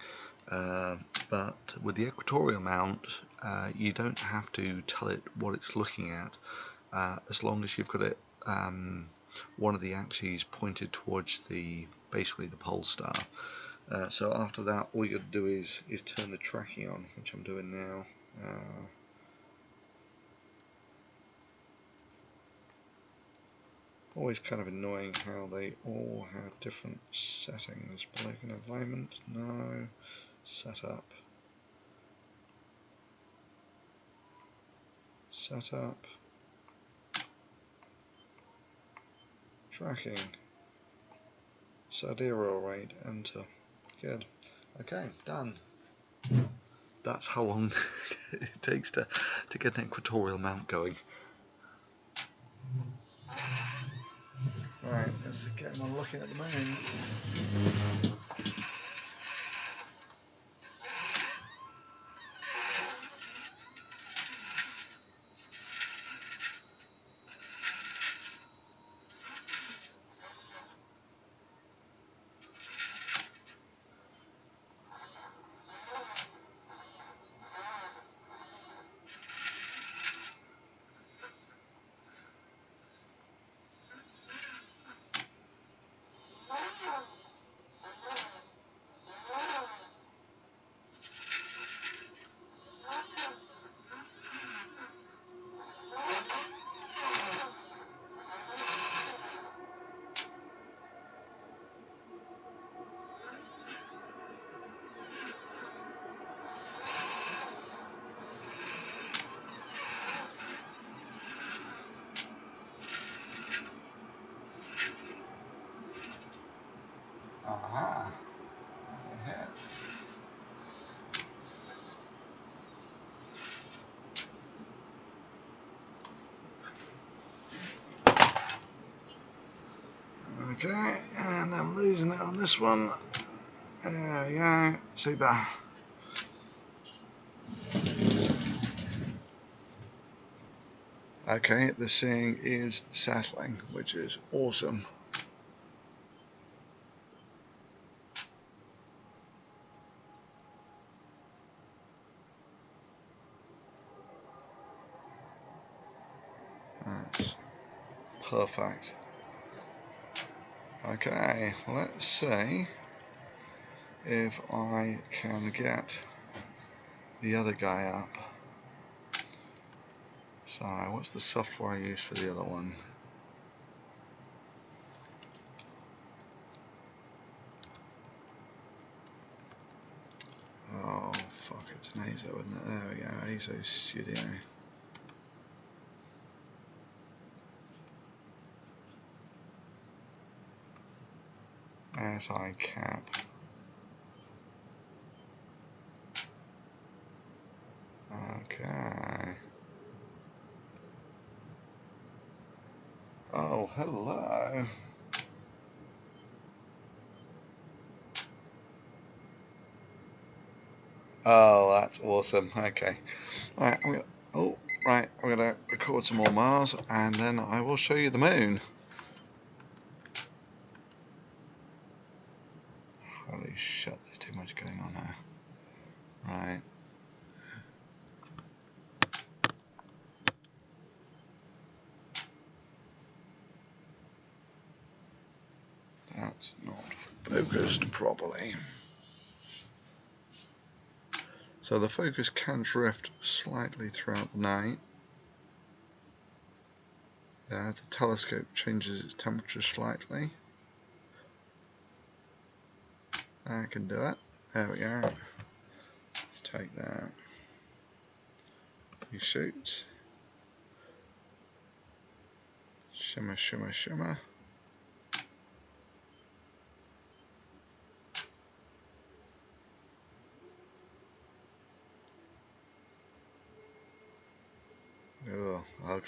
Speaker 1: But with the equatorial mount, you don't have to tell it what it's looking at, as long as you've got it one of the axes pointed towards basically the pole star. So after that, all you got to do is turn the tracking on, which I'm doing now. Always kind of annoying how they all have different settings. Polygon alignment, no. Setup. Setup. Tracking. Sidereal rate, enter. Good. Okay, done. That's how long it takes to get an equatorial mount going. Right, let's get him on looking at the moon. Aha. Yeah. Okay, and I'm losing it on this one. There we go. Super. Okay, the seeing is settling, which is awesome. That's perfect. Okay, let's see if I can get the other guy up. So, what's the software I use for the other one? Oh, fuck, it's an ASO, isn't it? There we go, ASO Studio. SI cap. Okay. Oh, hello. Oh, that's awesome. Okay. Right, I'm gonna record some more Mars and then I will show you the moon. Holy shit, there's too much going on now. Right. That's not focused properly. So the focus can drift slightly throughout the night. The telescope changes its temperature slightly. I can do it. There we go. Let's take that. You shoot. Shimmer, shimmer, shimmer.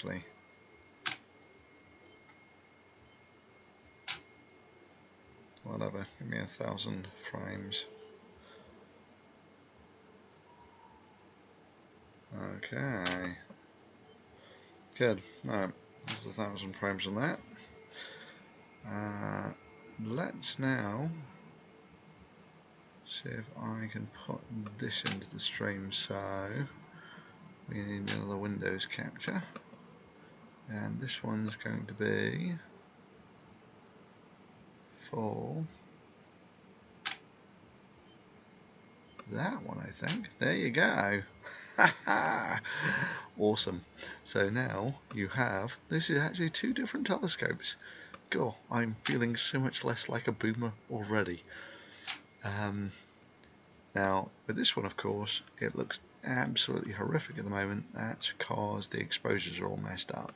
Speaker 1: hopefully. Whatever, give me 1,000 frames. Okay. Good. Alright, there's 1,000 frames on that. Let's now see if I can put this into the stream. So we need another Windows capture, and this one's going to be for that one, I think. There you go. Awesome. So now you have, this is actually 2 different telescopes. God, I'm feeling so much less like a boomer already. Now, with this one, of course, it looks absolutely horrific at the moment. That's because the exposures are all messed up.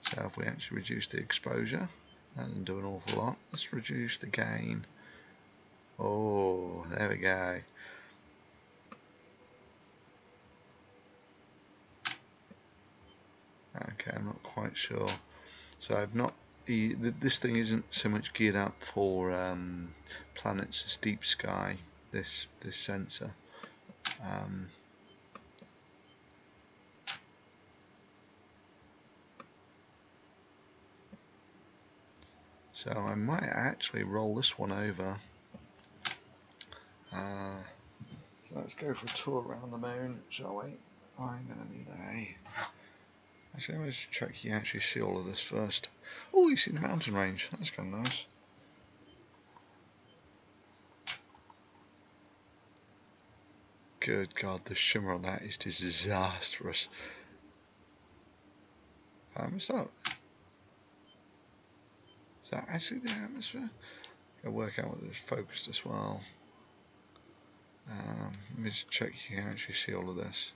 Speaker 1: So if we actually reduce the exposure, that doesn't do an awful lot. Let's reduce the gain. Oh, there we go. Okay, I'm not quite sure. So I've not. This thing isn't so much geared up for planets as deep sky. This sensor. So I might actually roll this one over. So let's go for a tour around the moon, shall we? I'm going to need a... Actually, let's check you actually see all of this first. Oh, you see the mountain range. That's kind of nice. Good God, the shimmer on that is disastrous. Is that actually the atmosphere? I'll work out whether it's focused as well. Let me just check you can actually see all of this.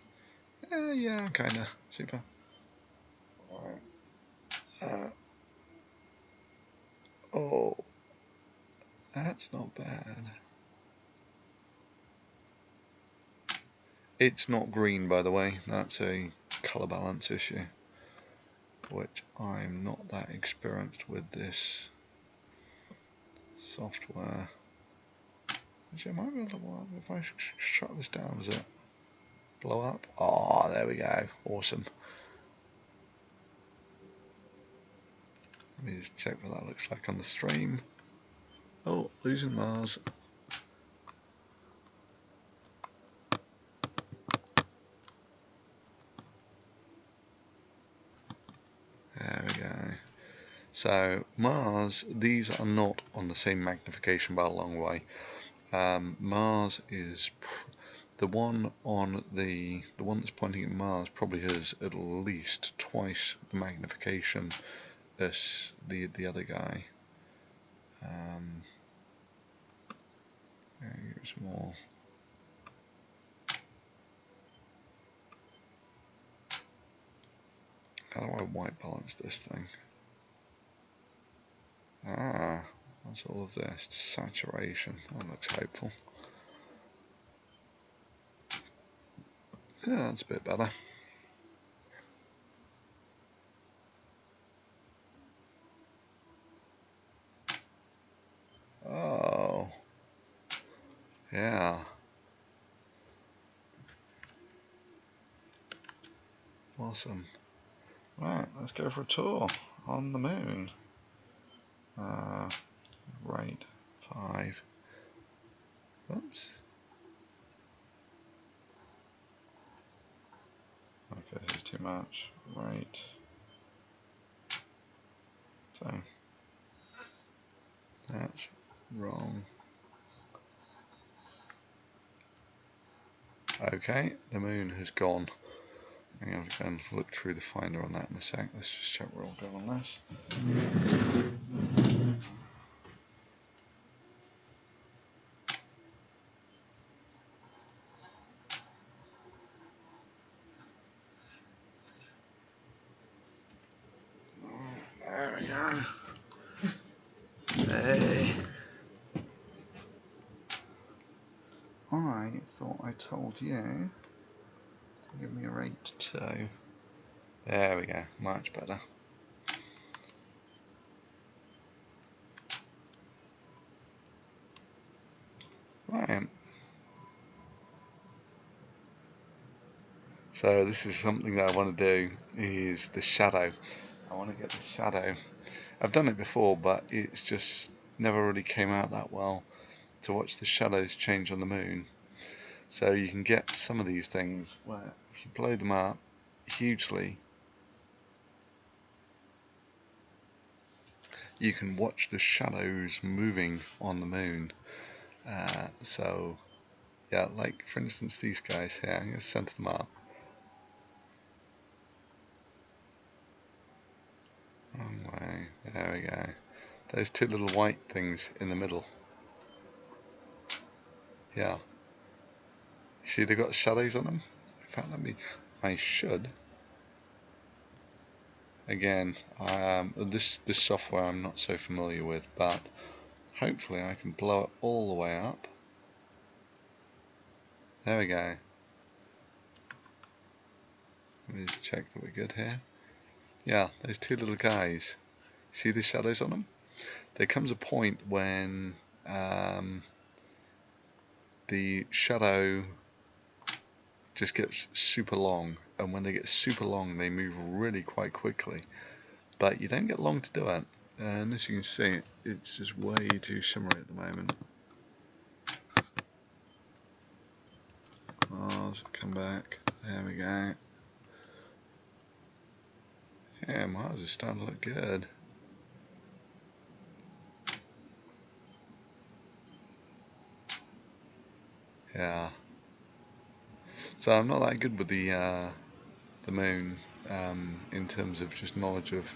Speaker 1: Yeah, kinda. Super. Alright. Oh, that's not bad. It's not green, by the way. That's a colour balance issue, which I'm not that experienced with this software. Actually, I might be able to, well, if I shut this down, does it blow up? Oh, there we go. Awesome. Let me just check what that looks like on the stream. Oh, losing Mars. There we go. So Mars, these are not on the same magnification by a long way. Mars is the one that's pointing at Mars probably has at least twice the magnification as the other guy. Here's more. How do I white balance this thing? That's all of this. Saturation. That looks hopeful. Yeah, that's a bit better. Oh. Yeah. Awesome. Right, let's go for a tour on the moon. Right, 5. Oops. Okay, this is too much. Right. So that's wrong. Okay, the moon has gone. I'm going to go and look through the finder on that in a sec. Let's just check we're all good on this. There we go. Hey. I thought I told you to give me a rate 2. There we go, much better. Right. So this is something that I want to do, is the shadow. I want to get the shadow. I've done it before, but it's just never really came out that well to watch the shadows change on the moon. So you can get some of these things where if you blow them up hugely, you can watch the shadows moving on the moon. So yeah, like for instance these guys here, I'm going to center them up. Wrong way, there we go. Those two little white things in the middle. Yeah. You see they've got shadows on them? In fact, I should. Again, this software I'm not so familiar with, but hopefully I can blow it all the way up. There we go. Let me just check that we're good here. Yeah, those two little guys. See the shadows on them? There comes a point when the shadow just gets super long, and when they get super long they move really quite quickly, but you don't get long to do it, and as you can see it's just way too shimmery at the moment. Mars, come back, there we go. Yeah, Mars is starting to look good. Yeah, so I'm not that good with the moon in terms of just knowledge of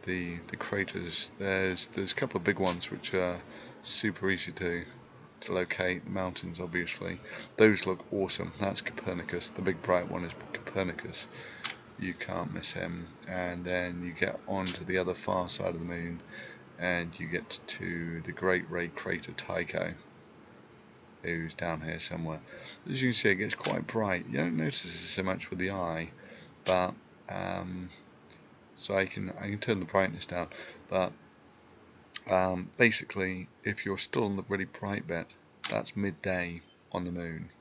Speaker 1: the craters. There's a couple of big ones which are super easy to locate. The mountains, obviously, those look awesome. That's Copernicus. The big bright one is Copernicus. You can't miss him. And then you get onto the other far side of the moon, and you get to the Great Ray Crater Tycho, who's down here somewhere. As you can see, it gets quite bright. You don't notice it so much with the eye, but so I can turn the brightness down, but basically if you're still on the really bright bit, that's midday on the moon.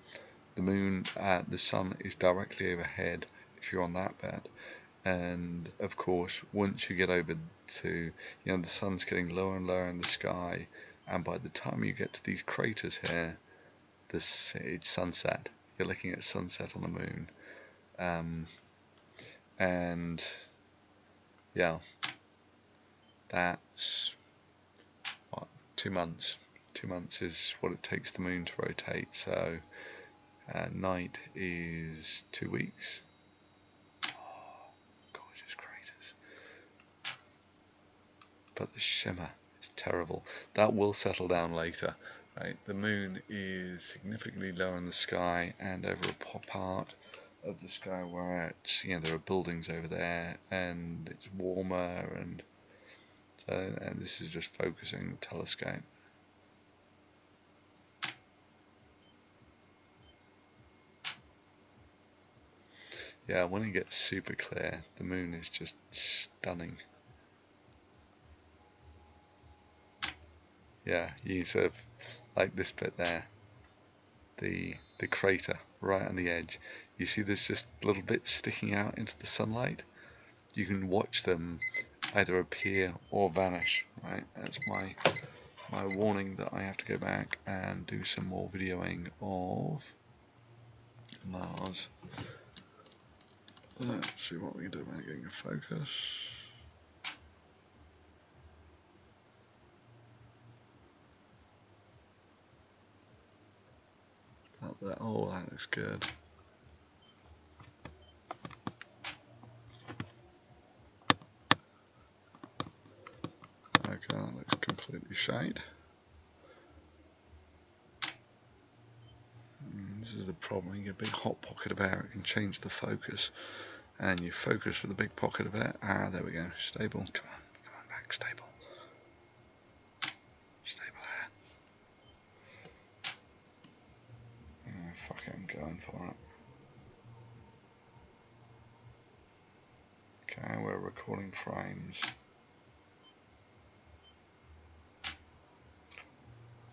Speaker 1: The sun is directly overhead if you're on that bit, and of course once you get over to, the sun's getting lower and lower in the sky, and by the time you get to these craters here, it's sunset. You're looking at sunset on the moon, and yeah, that's what, 2 months. 2 months is what it takes the moon to rotate, so night is 2 weeks. Oh, gorgeous craters. But the shimmer is terrible. That will settle down later. Right? The moon is significantly lower in the sky and over a part of the sky where it's, there are buildings over there and it's warmer, and so, and this is just focusing the telescope. Yeah, when it gets super clear, the moon is just stunning. Yeah, you sort of like this bit there, the crater right on the edge. You see there's just little bits sticking out into the sunlight. You can watch them either appear or vanish. Right, that's my warning that I have to go back and do some more videoing of Mars. Let's see what we can do about getting a focus. Oh, that looks good. Okay, that looks completely shade. This is the problem. You get a big hot pocket of air, it can change the focus, and you focus for the big pocket of air. There we go. Stable. Come on back. Stable. Stable air. Fuck it, I'm going for it. Okay, we're recording frames.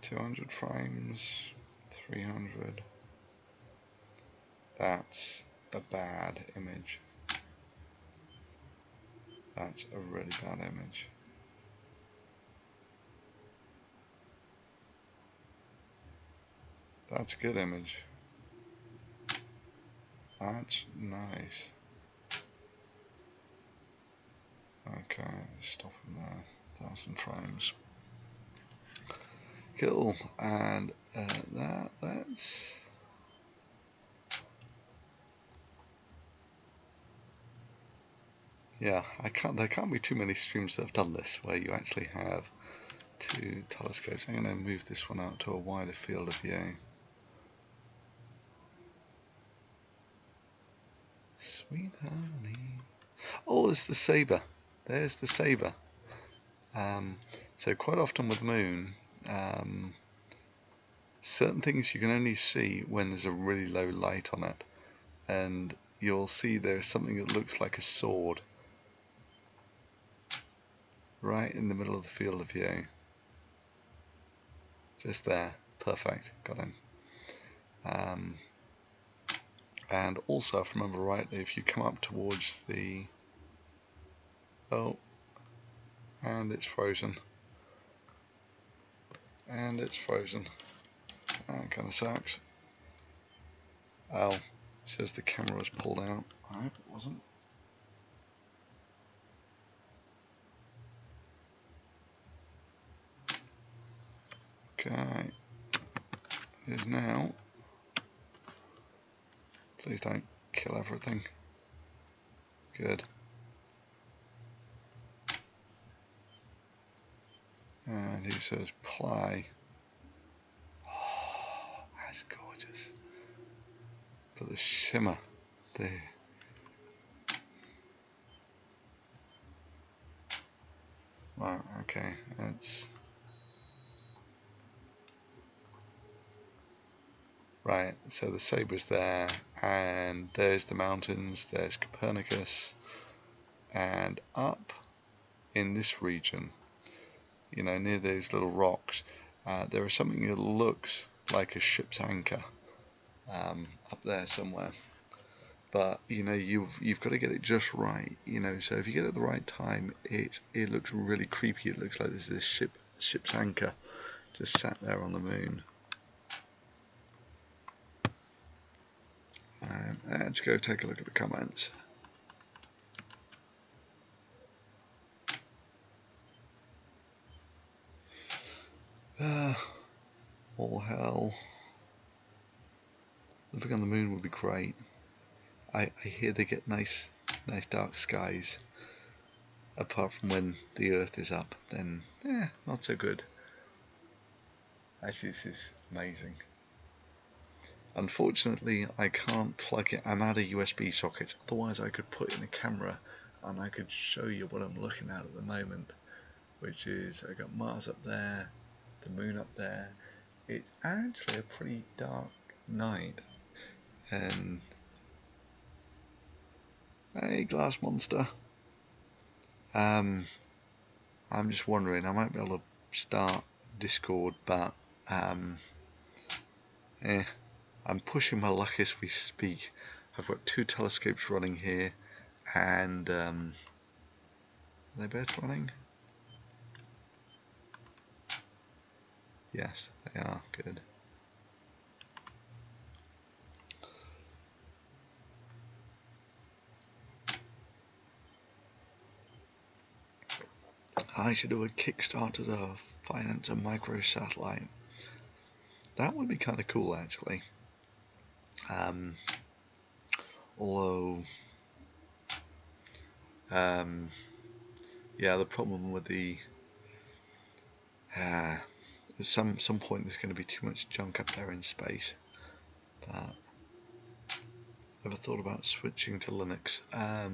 Speaker 1: 200 frames, 300. That's a bad image. That's a really bad image. That's a good image. That's nice. Okay, stop him there. 1,000 frames. Cool, and that's. Yeah, there can't be too many streams that have done this where you actually have two telescopes. I'm going to move this one out to a wider field of view. Sweet honey. Oh, it's the saber. There's the saber. So quite often with the moon, certain things you can only see when there's a really low light on it, and you'll see there's something that looks like a sword right in the middle of the field of view. Just there. Perfect. Got him. And also, if I remember rightly, if you come up towards the... Oh, and it's frozen. And it's frozen. That kind of sucks. Oh, it says the camera was pulled out. I hope it wasn't. Okay. It is now. Please don't kill everything. Good. And he says play. Oh, that's gorgeous. But the shimmer there. Right, okay, that's right. So the saber's there, and there's the mountains, there's Copernicus, and up in this region, you know, near those little rocks, there is something that looks like a ship's anchor up there somewhere. But you know, you've got to get it just right, you know. So if you get it at the right time, it looks really creepy. It looks like there's this ship's anchor just sat there on the moon. Let's go take a look at the comments. All hell. Living on the moon would be great. I hear they get nice dark skies. Apart from when the Earth is up, then not so good. Actually, this is amazing. Unfortunately, I can't plug it. I'm out of USB sockets. Otherwise, I could put in a camera and I could show you what I'm looking at the moment, which is I got Mars up there, the moon up there. It's actually a pretty dark night, and hey, Glass Monster. I'm just wondering, I might be able to start Discord, but I'm pushing my luck as we speak. I've got two telescopes running here, and are they both running? Yes, they are. Good. I should do a Kickstarter to finance a microsatellite. That would be kind of cool, actually. Although, yeah, the problem with the at some point there's going to be too much junk up there in space. But ever thought about switching to Linux? I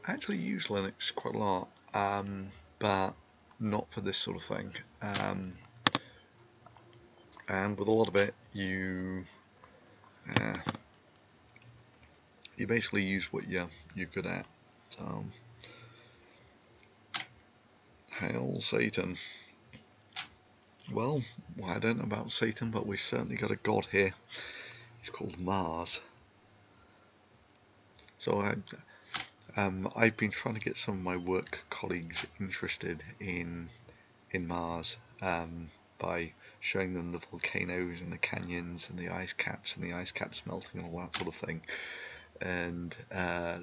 Speaker 1: actually use Linux quite a lot, but not for this sort of thing. And with a lot of it, you basically use what you're good at. So Hail Satan. Well, I don't know about Satan, but we've certainly got a god here. He's called Mars. So I've been trying to get some of my work colleagues interested in Mars by showing them the volcanoes and the canyons and the ice caps melting and all that sort of thing. And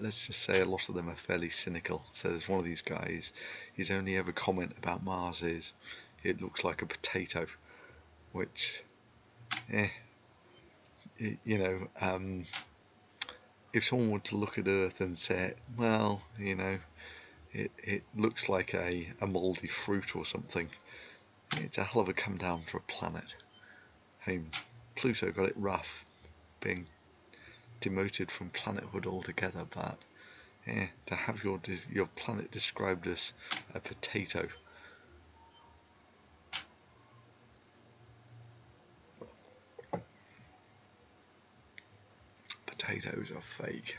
Speaker 1: let's just say a lot of them are fairly cynical. So there's one of these guys, his only ever comment about Mars is, it looks like a potato, which, you know, if someone were to look at Earth and say, well, you know, it looks like a mouldy fruit or something, it's a hell of a come down for a planet. I mean, Pluto got it rough, being demoted from planethood altogether, but to have your planet described as a potato. Potatoes are fake.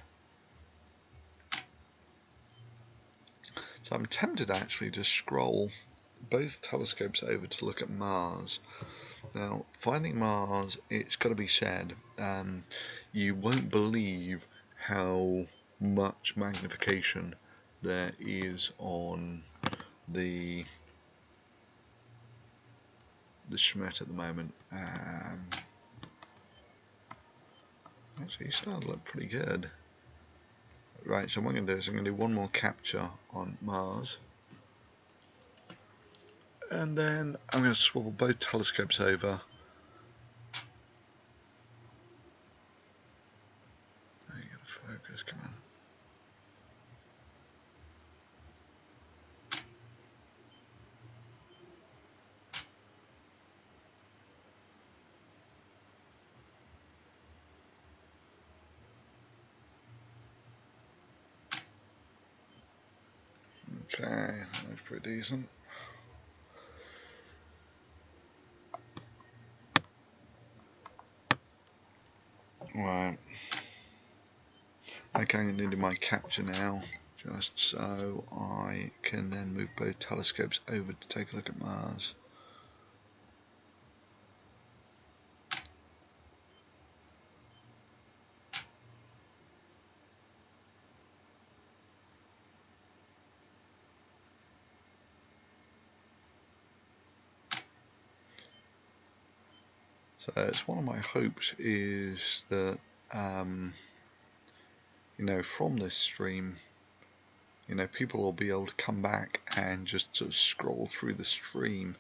Speaker 1: So I'm tempted actually to scroll both telescopes over to look at Mars. Now, finding Mars, it's got to be said, you won't believe how much magnification there is on the Schmidt at the moment. Actually, it's starting to look pretty good. Right, so what I'm going to do is I'm going to do one more capture on Mars, and then I'm going to swivel both telescopes over. There you go, focus, come on. Okay, that's pretty decent. Right. Okay, I'm going to do my capture now, just so I can then move both telescopes over to take a look at Mars. So it's one of my hopes is that you know, from this stream, you know, people will be able to come back and just sort of scroll through the stream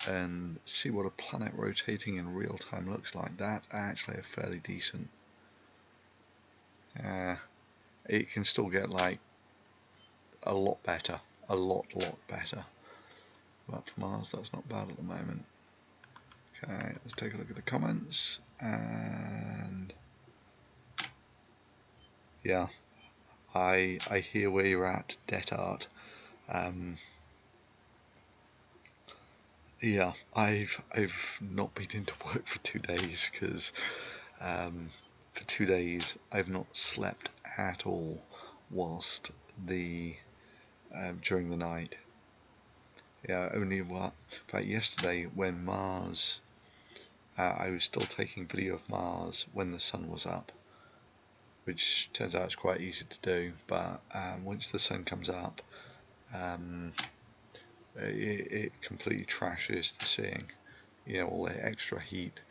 Speaker 1: and see what a planet rotating in real time looks like. That's actually a fairly decent. It can still get like a lot better, a lot better. But for Mars, that's not bad at the moment. Okay, let's take a look at the comments, and yeah, I hear where you're at, Detart. Yeah, I've not been into work for 2 days because for 2 days I've not slept at all whilst during the night. Yeah, only what? In fact, yesterday when Mars, I was still taking video of Mars when the sun was up, which turns out it's quite easy to do. But once the sun comes up, it completely trashes the seeing. You know, all the extra heat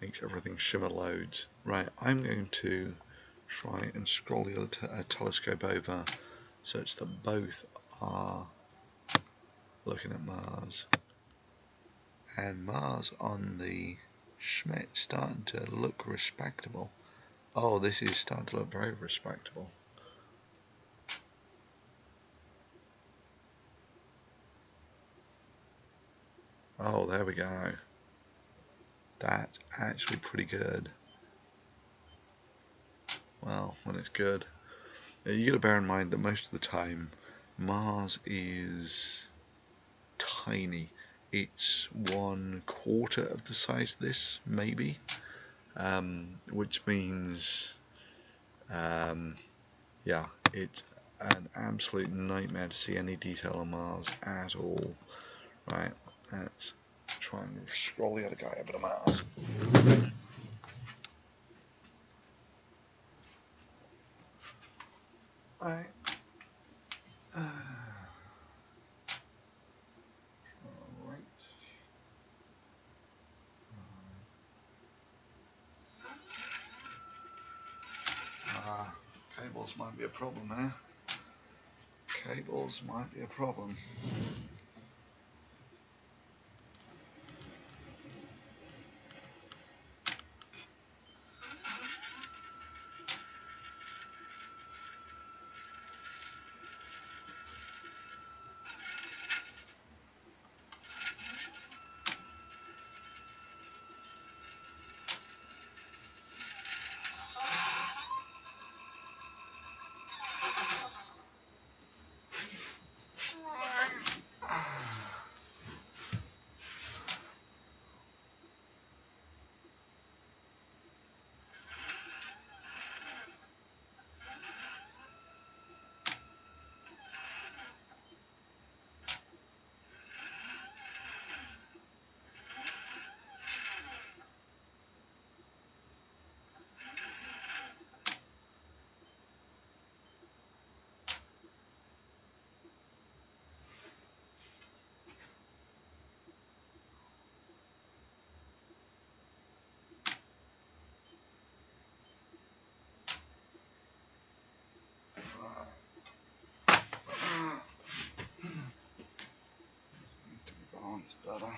Speaker 1: makes everything shimmer loads. Right, I'm going to try and scroll the other telescope over such that both are looking at Mars. And Mars on the Schmidt starting to look respectable. Oh, this is starting to look very respectable. Oh, there we go. That's actually pretty good. Well, when it's good. You got to bear in mind that most of the time Mars is tiny. It's 1/4 of the size of this, maybe, which means, yeah, it's an absolute nightmare to see any detail on Mars at all. Right, let's try and scroll the other guy over to Mars. Right. Cables might be a problem there. Cables might be a problem. Needs to be balanced better.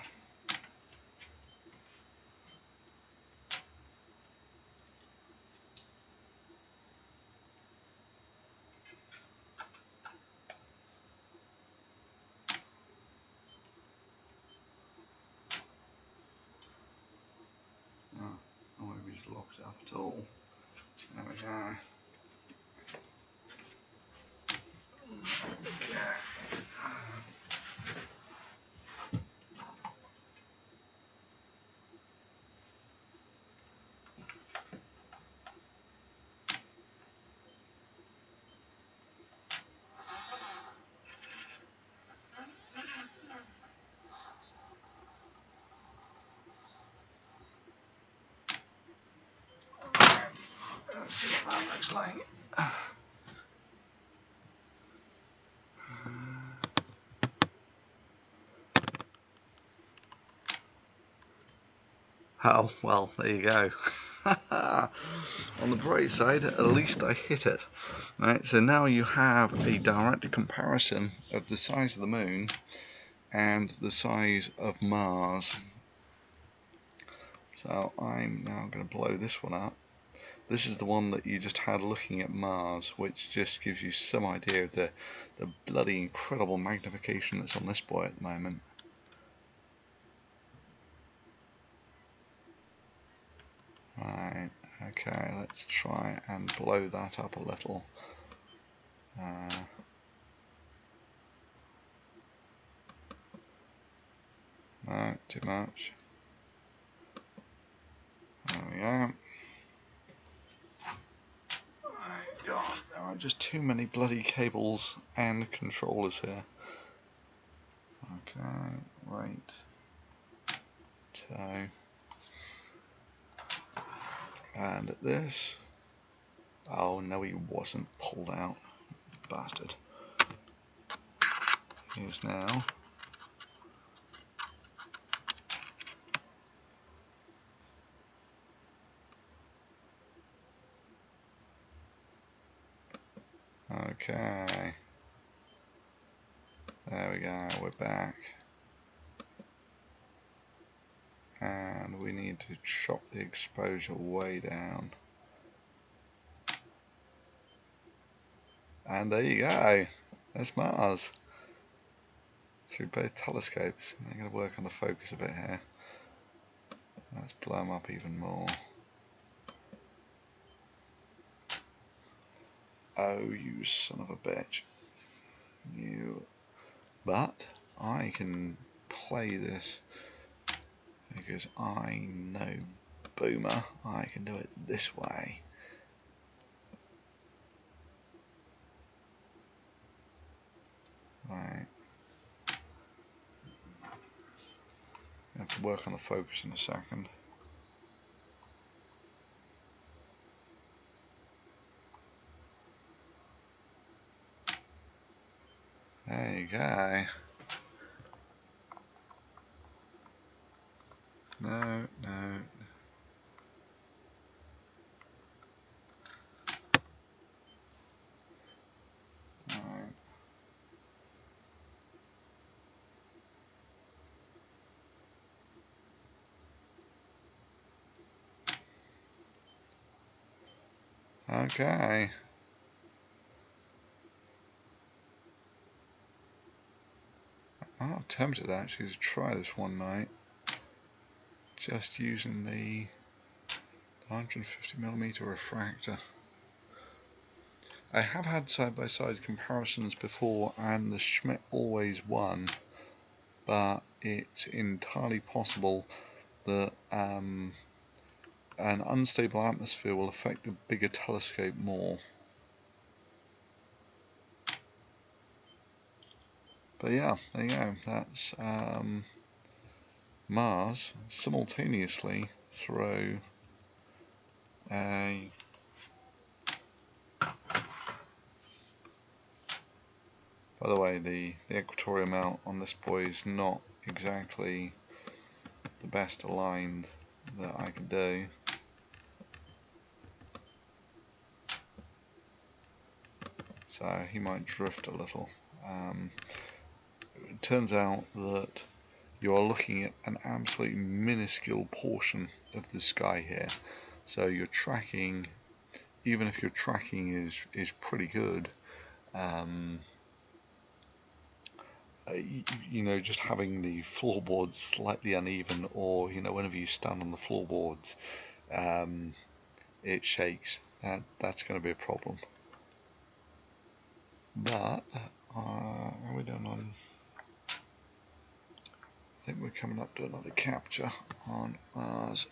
Speaker 1: Oh, maybe it's locked up at all. There we go. Let's see what that looks like. Oh, well, there you go. On the bright side, at least I hit it. Right, so now you have a direct comparison of the size of the moon and the size of Mars. So I'm now going to blow this one up. This is the one that you just had looking at Mars, which just gives you some idea of the bloody incredible magnification that's on this boy at the moment. Right, okay, let's try and blow that up a little. No, too much. There we go. God, there are just too many bloody cables and controllers here. Okay, right. So, and at this. Oh no, he wasn't pulled out, bastard. Here's now. Okay. There we go, we're back. And we need to chop the exposure way down. And there you go. There's Mars. Through both telescopes. I'm going to work on the focus a bit here. Let's blow them up even more. Oh, you son of a bitch. You. But I can play this because I know Boomer. I can do it this way. Right. I have to work on the focus in a second. There you go. No, no. Alright. Okay. I'm tempted actually to try this one night, just using the 150mm refractor. I have had side-by-side comparisons before, and the Schmidt always won, but it's entirely possible that an unstable atmosphere will affect the bigger telescope more. But yeah, there you go. That's Mars simultaneously through a by the way, the equatorial mount on this boy is not exactly the best aligned that I could do. So he might drift a little. It turns out that you are looking at an absolutely minuscule portion of the sky here. So your tracking, even if your tracking is pretty good, you know, just having the floorboards slightly uneven, or you know, whenever you stand on the floorboards, it shakes. That's going to be a problem. But are we done on? I think we're coming up to another capture on Mars.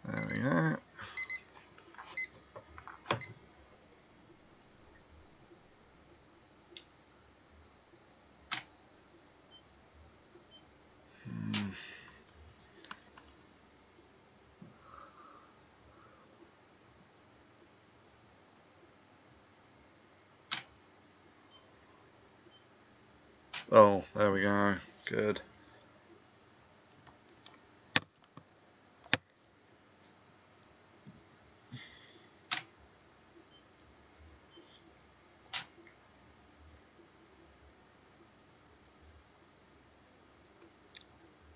Speaker 1: There we go. Oh, there we go. Good.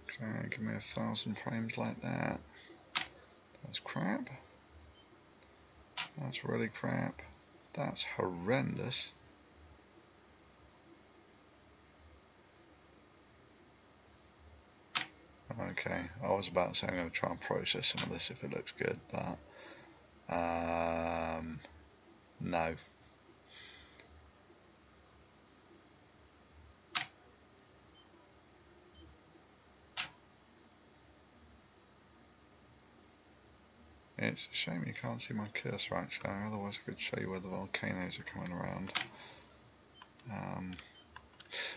Speaker 1: Okay, give me 1,000 frames like that. That's crap. That's really crap. That's horrendous. Okay, I was about to say I'm going to try and process some of this if it looks good, but no. It's a shame you can't see my cursor actually, otherwise I could show you where the volcanoes are coming around.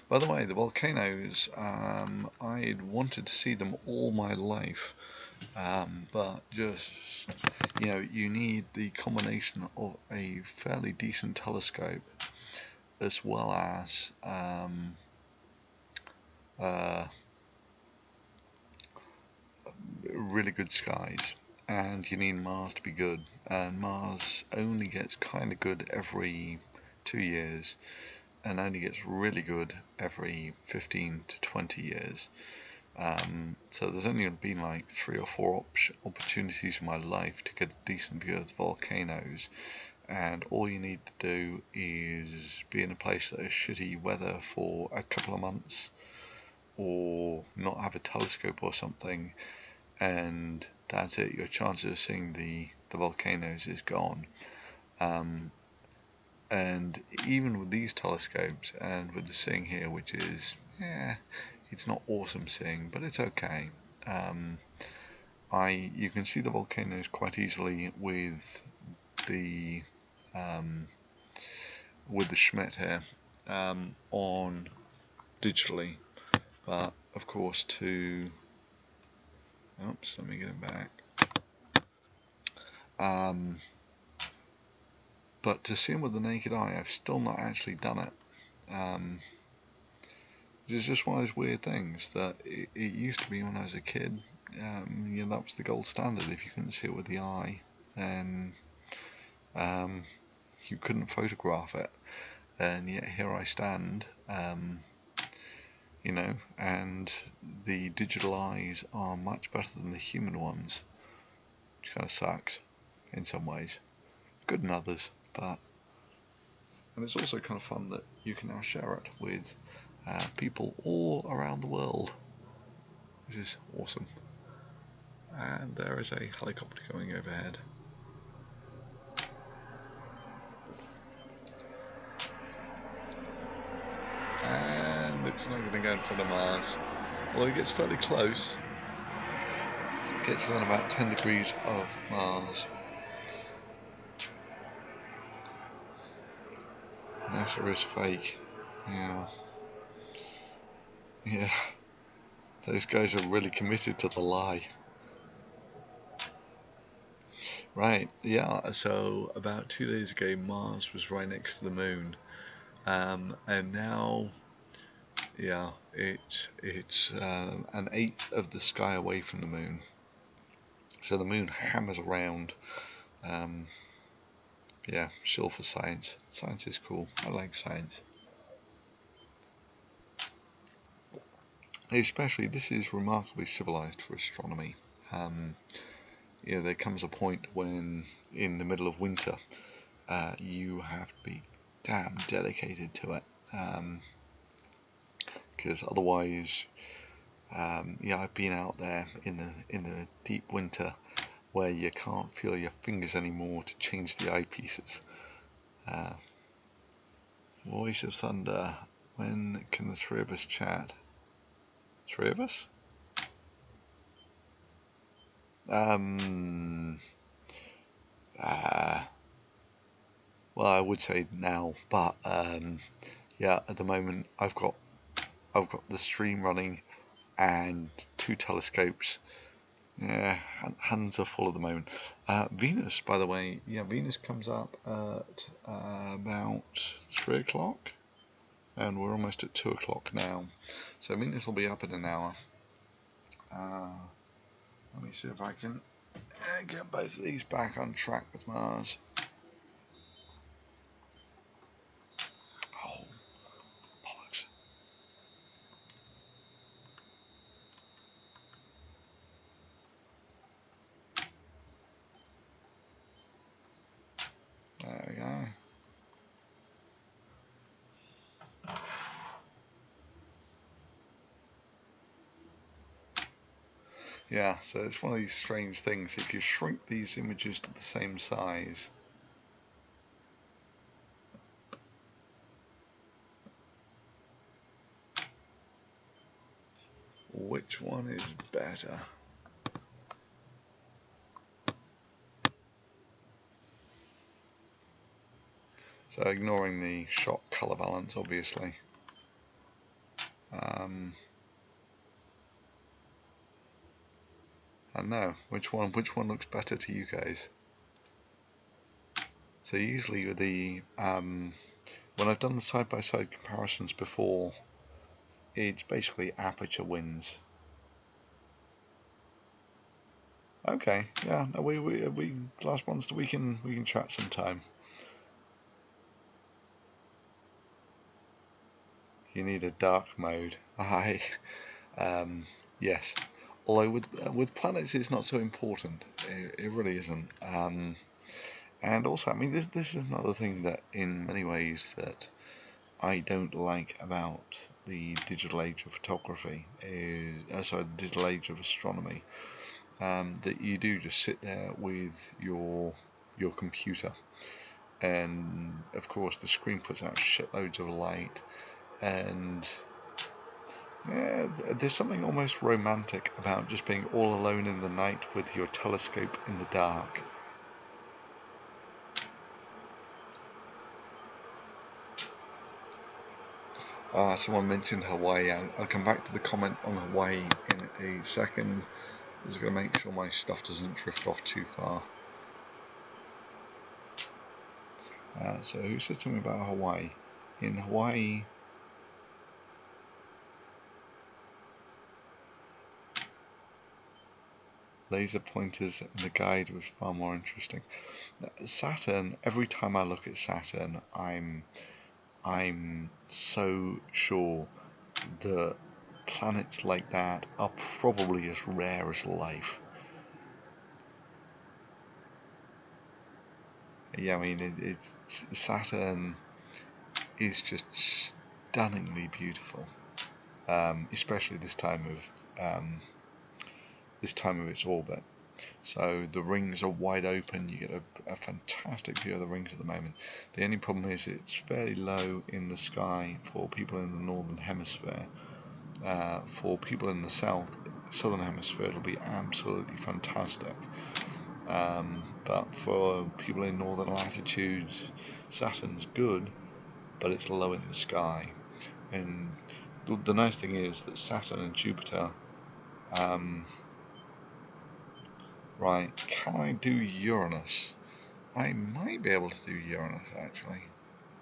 Speaker 1: By the way, the volcanoes, I'd wanted to see them all my life, but just, you know, you need the combination of a fairly decent telescope as well as really good skies, and you need Mars to be good, and Mars only gets kind of good every 2 years and only gets really good every 15 to 20 years. So there's only been like 3 or 4 opportunities in my life to get a decent view of the volcanoes, and all you need to do is be in a place that is shitty weather for a couple of months, or not have a telescope or something, and that's it. Your chances of seeing the volcanoes is gone. And even with these telescopes and with the seeing here, which is, yeah, it's not awesome seeing, but it's okay. you can see the volcanoes quite easily with the Schmidt here on digitally, but of course oops, let me get it back. But to see them with the naked eye, I've still not actually done it. It's just one of those weird things that it used to be when I was a kid. You know, that was the gold standard. If you couldn't see it with the eye, then you couldn't photograph it. And yet here I stand, you know, and the digital eyes are much better than the human ones, which kind of sucks in some ways. Good in others, but... And it's also kind of fun that you can now share it with people all around the world, which is awesome. And there is a helicopter going overhead. And it's not going to go in front of Mars. Although it gets fairly close. It gets within about 10 degrees of Mars. NASA is fake. Yeah. Yeah. Those guys are really committed to the lie. Right, yeah, so about 2 days ago Mars was right next to the moon. And now, yeah, it's an eighth of the sky away from the moon. So the moon hammers around. Yeah, still for science. Science is cool. I like science. Especially, this is remarkably civilized for astronomy. Yeah, there comes a point when, in the middle of winter, you have to be damn dedicated to it. Because otherwise, yeah, I've been out there in the deep winter where you can't feel your fingers anymore to change the eyepieces. Voice of Thunder, when can the three of us chat? Three of us? Well, I would say now, but yeah, at the moment I've got the stream running and 2 telescopes. Yeah, hands are full at the moment. Venus, by the way, yeah, Venus comes up at about 3 o'clock, and we're almost at 2 o'clock now. So Venus will be up in an hour. Let me see if I can get both of these back on track with Mars. Oh, bollocks. There we go. Yeah, so it's one of these strange things. If you shrink these images to the same size, which one is better? So ignoring the shot color balance, obviously. I know which one looks better to you guys. So usually with the when I've done the side-by-side comparisons before, it's basically aperture wins. Okay, yeah, no, we Glass Monster, we can chat sometime. You need a dark mode. Aye. Yes. Although with planets, it's not so important. It really isn't. And also, I mean, this is another thing that, in many ways, that I don't like about the digital age of photography. Sorry, the digital age of astronomy. That you do just sit there with your computer, and of course the screen puts out shitloads of light, and Yeah, there's something almost romantic about just being all alone in the night with your telescope in the dark. Someone mentioned Hawaii. I'll come back to the comment on Hawaii in a second. I'm just going to make sure my stuff doesn't drift off too far. So who said something about Hawaii? In Hawaii, laser pointers in the guide was far more interesting. Saturn, every time I look at Saturn, I'm so sure that planets like that are probably as rare as life. Yeah, I mean, Saturn is just stunningly beautiful, especially this time of its orbit. So the rings are wide open. You get a fantastic view of the rings at the moment. The only problem is it's fairly low in the sky for people in the northern hemisphere. For people in the southern hemisphere, it'll be absolutely fantastic. But for people in northern latitudes, Saturn's good, but it's low in the sky. And the nice thing is that Saturn and Jupiter. Right, can I do Uranus? I might be able to do Uranus, actually.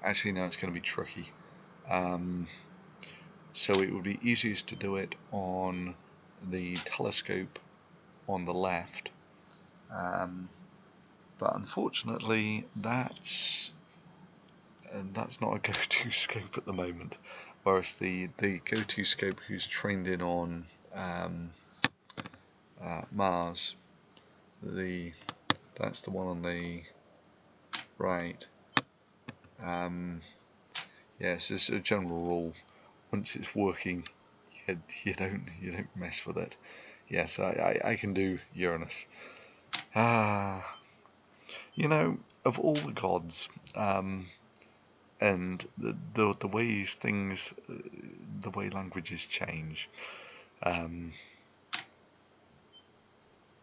Speaker 1: Actually, no, it's going to be tricky. So it would be easiest to do it on the telescope on the left. But unfortunately, that's not a go-to scope at the moment. Whereas the go-to scope who's trained in on Mars, that's the one on the right. Yes, as a general rule, once it's working, you don't mess with it. Yes, I can do Uranus. You know, of all the gods, and the ways things, the way languages change.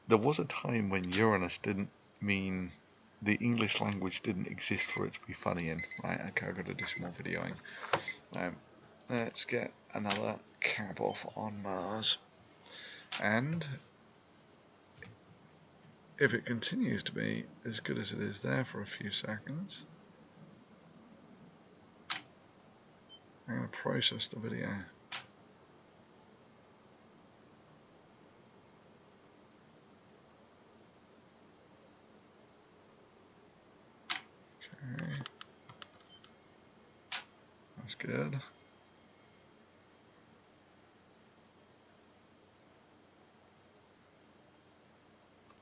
Speaker 1: There was a time when Uranus didn't mean the English language didn't exist for it to be funny in. Right, okay, I've got to do some more videoing. Let's get another cab off on Mars. And if it continues to be as good as it is there for a few seconds, I'm going to process the video. Okay, that's good.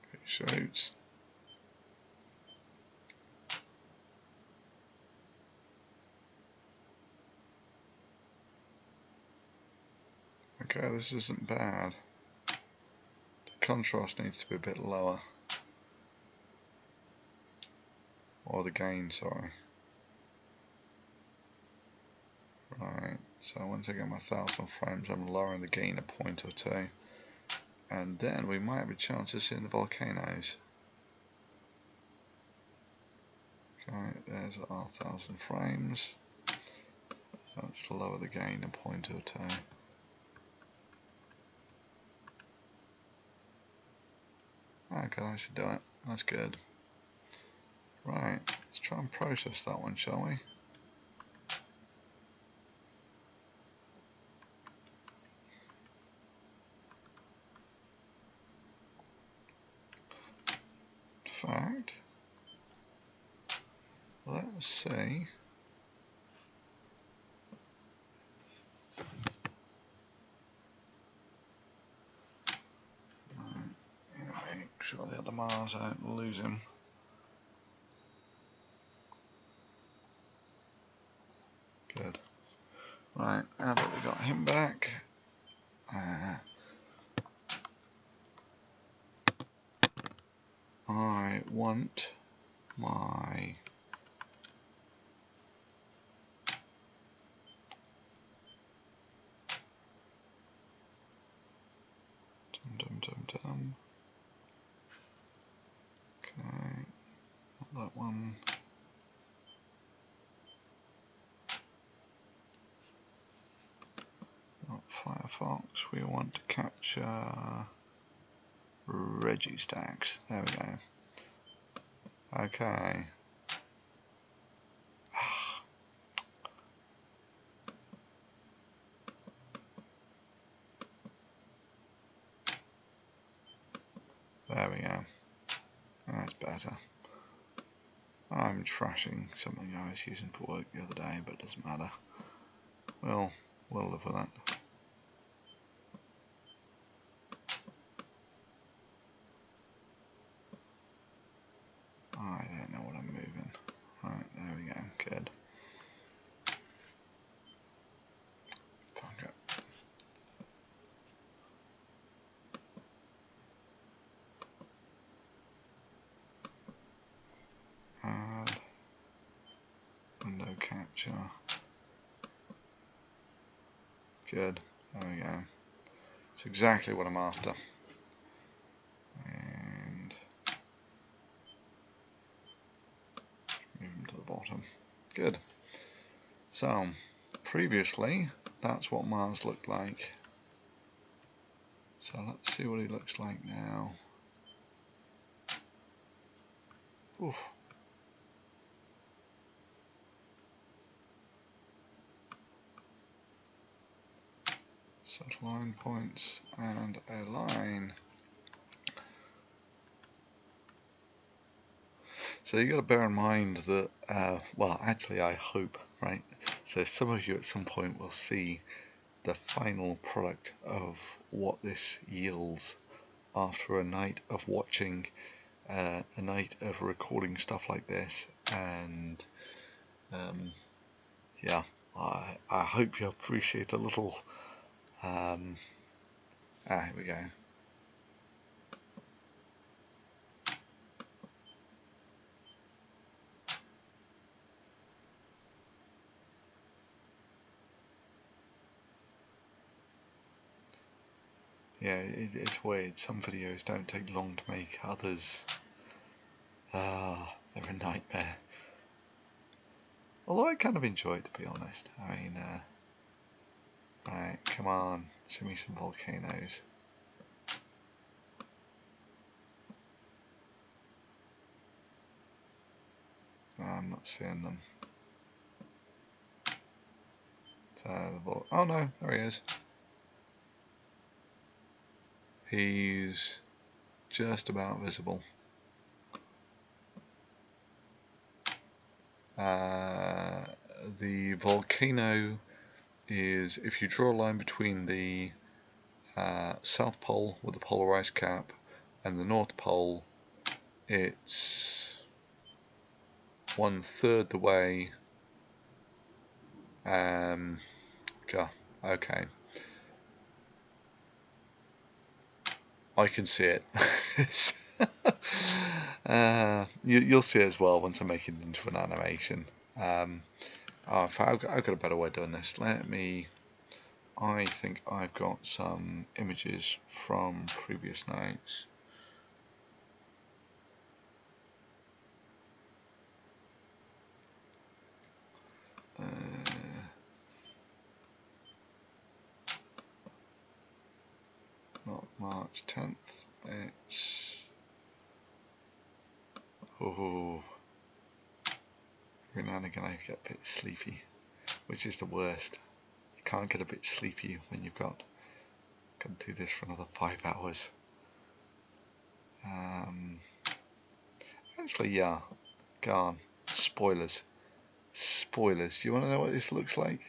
Speaker 1: Okay, shoots. Okay, this isn't bad. The contrast needs to be a bit lower. Or the gain, sorry. Right, so once I get my 1000 frames, I'm lowering the gain a point or two. And then we might have a chance of seeing the volcanoes. Okay, there's our 1000 frames. Let's lower the gain a point or two. Okay, that should do it. That's good. Right, let's try and process that one, shall we? In fact, let's see. Make sure the other Mars I don't lose him. Good. Right, now that we got him back, I want my Firefox, we want to capture Registacks. There we go. Okay. There we go. That's better. I'm trashing something I was using for work the other day, but it doesn't matter. We'll live with that. I don't know what I'm moving. Right, there we go. Good. Fuck it. Add window capture. Good. There we go. It's exactly what I'm after. And move them to the bottom. Good. So, previously, that's what Mars looked like. So let's see what he looks like now. Oof. Set line points and a line. So you got to bear in mind that, well, actually I hope, right? So some of you at some point will see the final product of what this yields after a night of watching, a night of recording stuff like this, and yeah, I hope you appreciate a little. Here we go. Yeah, it's weird. Some videos don't take long to make, others, they're a nightmare. Although I kind of enjoy it, to be honest. I mean, right, come on, show me some volcanoes. I'm not seeing them. So, oh no, there he is. He's just about visible. The volcano is, if you draw a line between the South Pole with the polar ice cap and the North Pole, it's 1/3 the way. Okay. I can see it. You'll see it as well once I make it into an animation. I've got a better way of doing this. I think I've got some images from previous nights. Not March 10th, it's... Oh, every now and again I get a bit sleepy, which is the worst. You can't get a bit sleepy when you've got to do this for another 5 hours. Actually, yeah, go on. Spoilers. Spoilers. Do you want to know what this looks like?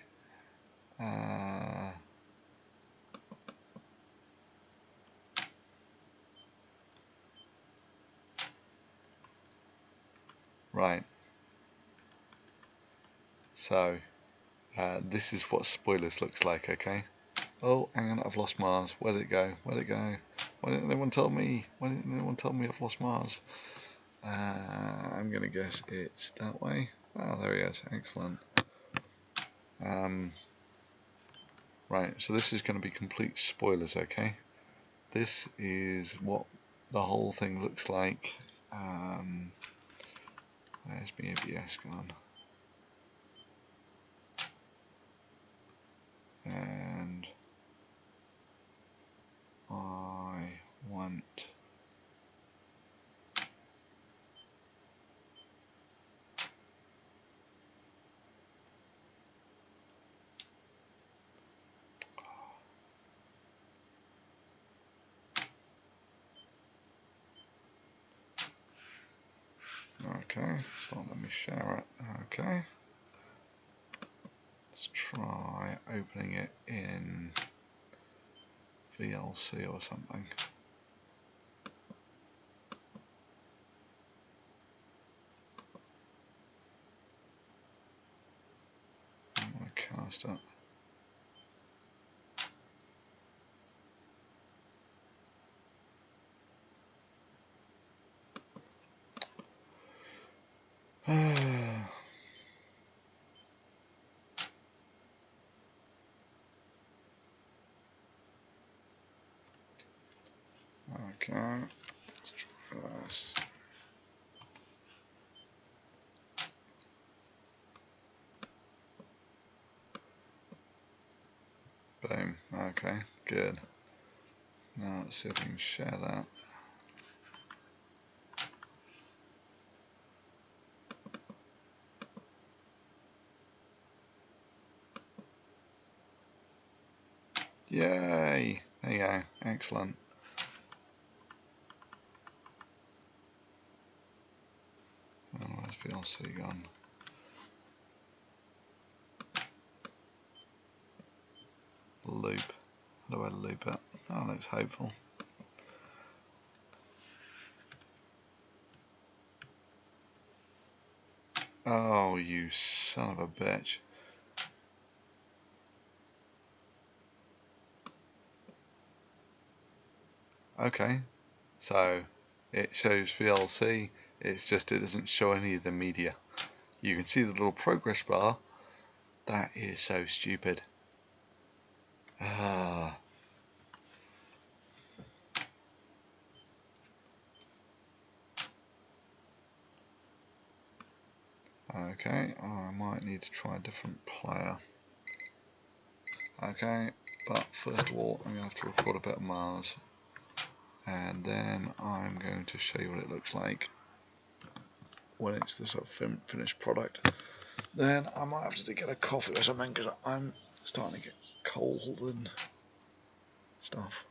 Speaker 1: Right. So, this is what spoilers looks like, okay? Oh, hang on, I've lost Mars. Where did it go? Where did it go? Why didn't anyone tell me? Why didn't anyone tell me I've lost Mars? I'm going to guess it's that way. Oh, there he is. Excellent. Right, so this is going to be complete spoilers, okay? This is what the whole thing looks like. Where's my ABS gone? And Okay, it's not letting me share it. Okay. Let's try opening it in VLC or something. I'm going to cast it. Okay, let's try this. Boom. Okay, good. Now let's see if we can share that. Yay! There you go. Excellent. Oh, where's VLC gone? Loop. How do I loop it? Oh, looks hopeful. Oh, you son of a bitch. Okay, so it shows VLC, it's just it doesn't show any of the media. You can see the little progress bar. That is so stupid. Ah. Okay, oh, I might need to try a different player. Okay, but first of all I'm going to have to record a bit of Mars, and then I'm going to show you what it looks like when it's the sort of finished product. Then I might have to get a coffee or something because I'm starting to get cold and stuff.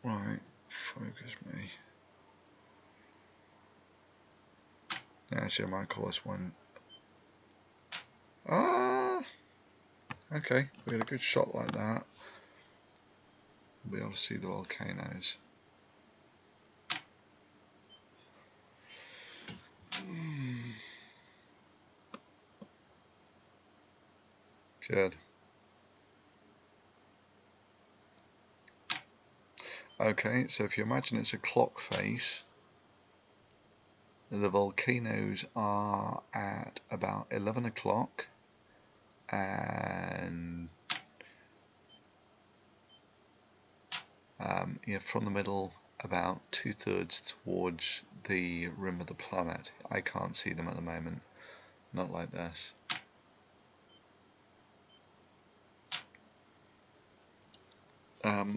Speaker 1: Right, focus me. Actually, I might call this one. Ah, okay, we had a good shot like that. We'll be able to see the volcanoes. Good. Okay, so if you imagine it's a clock face, the volcanoes are at about 11 o'clock, and from the middle about 2/3 towards the rim of the planet. I can't see them at the moment, not like this.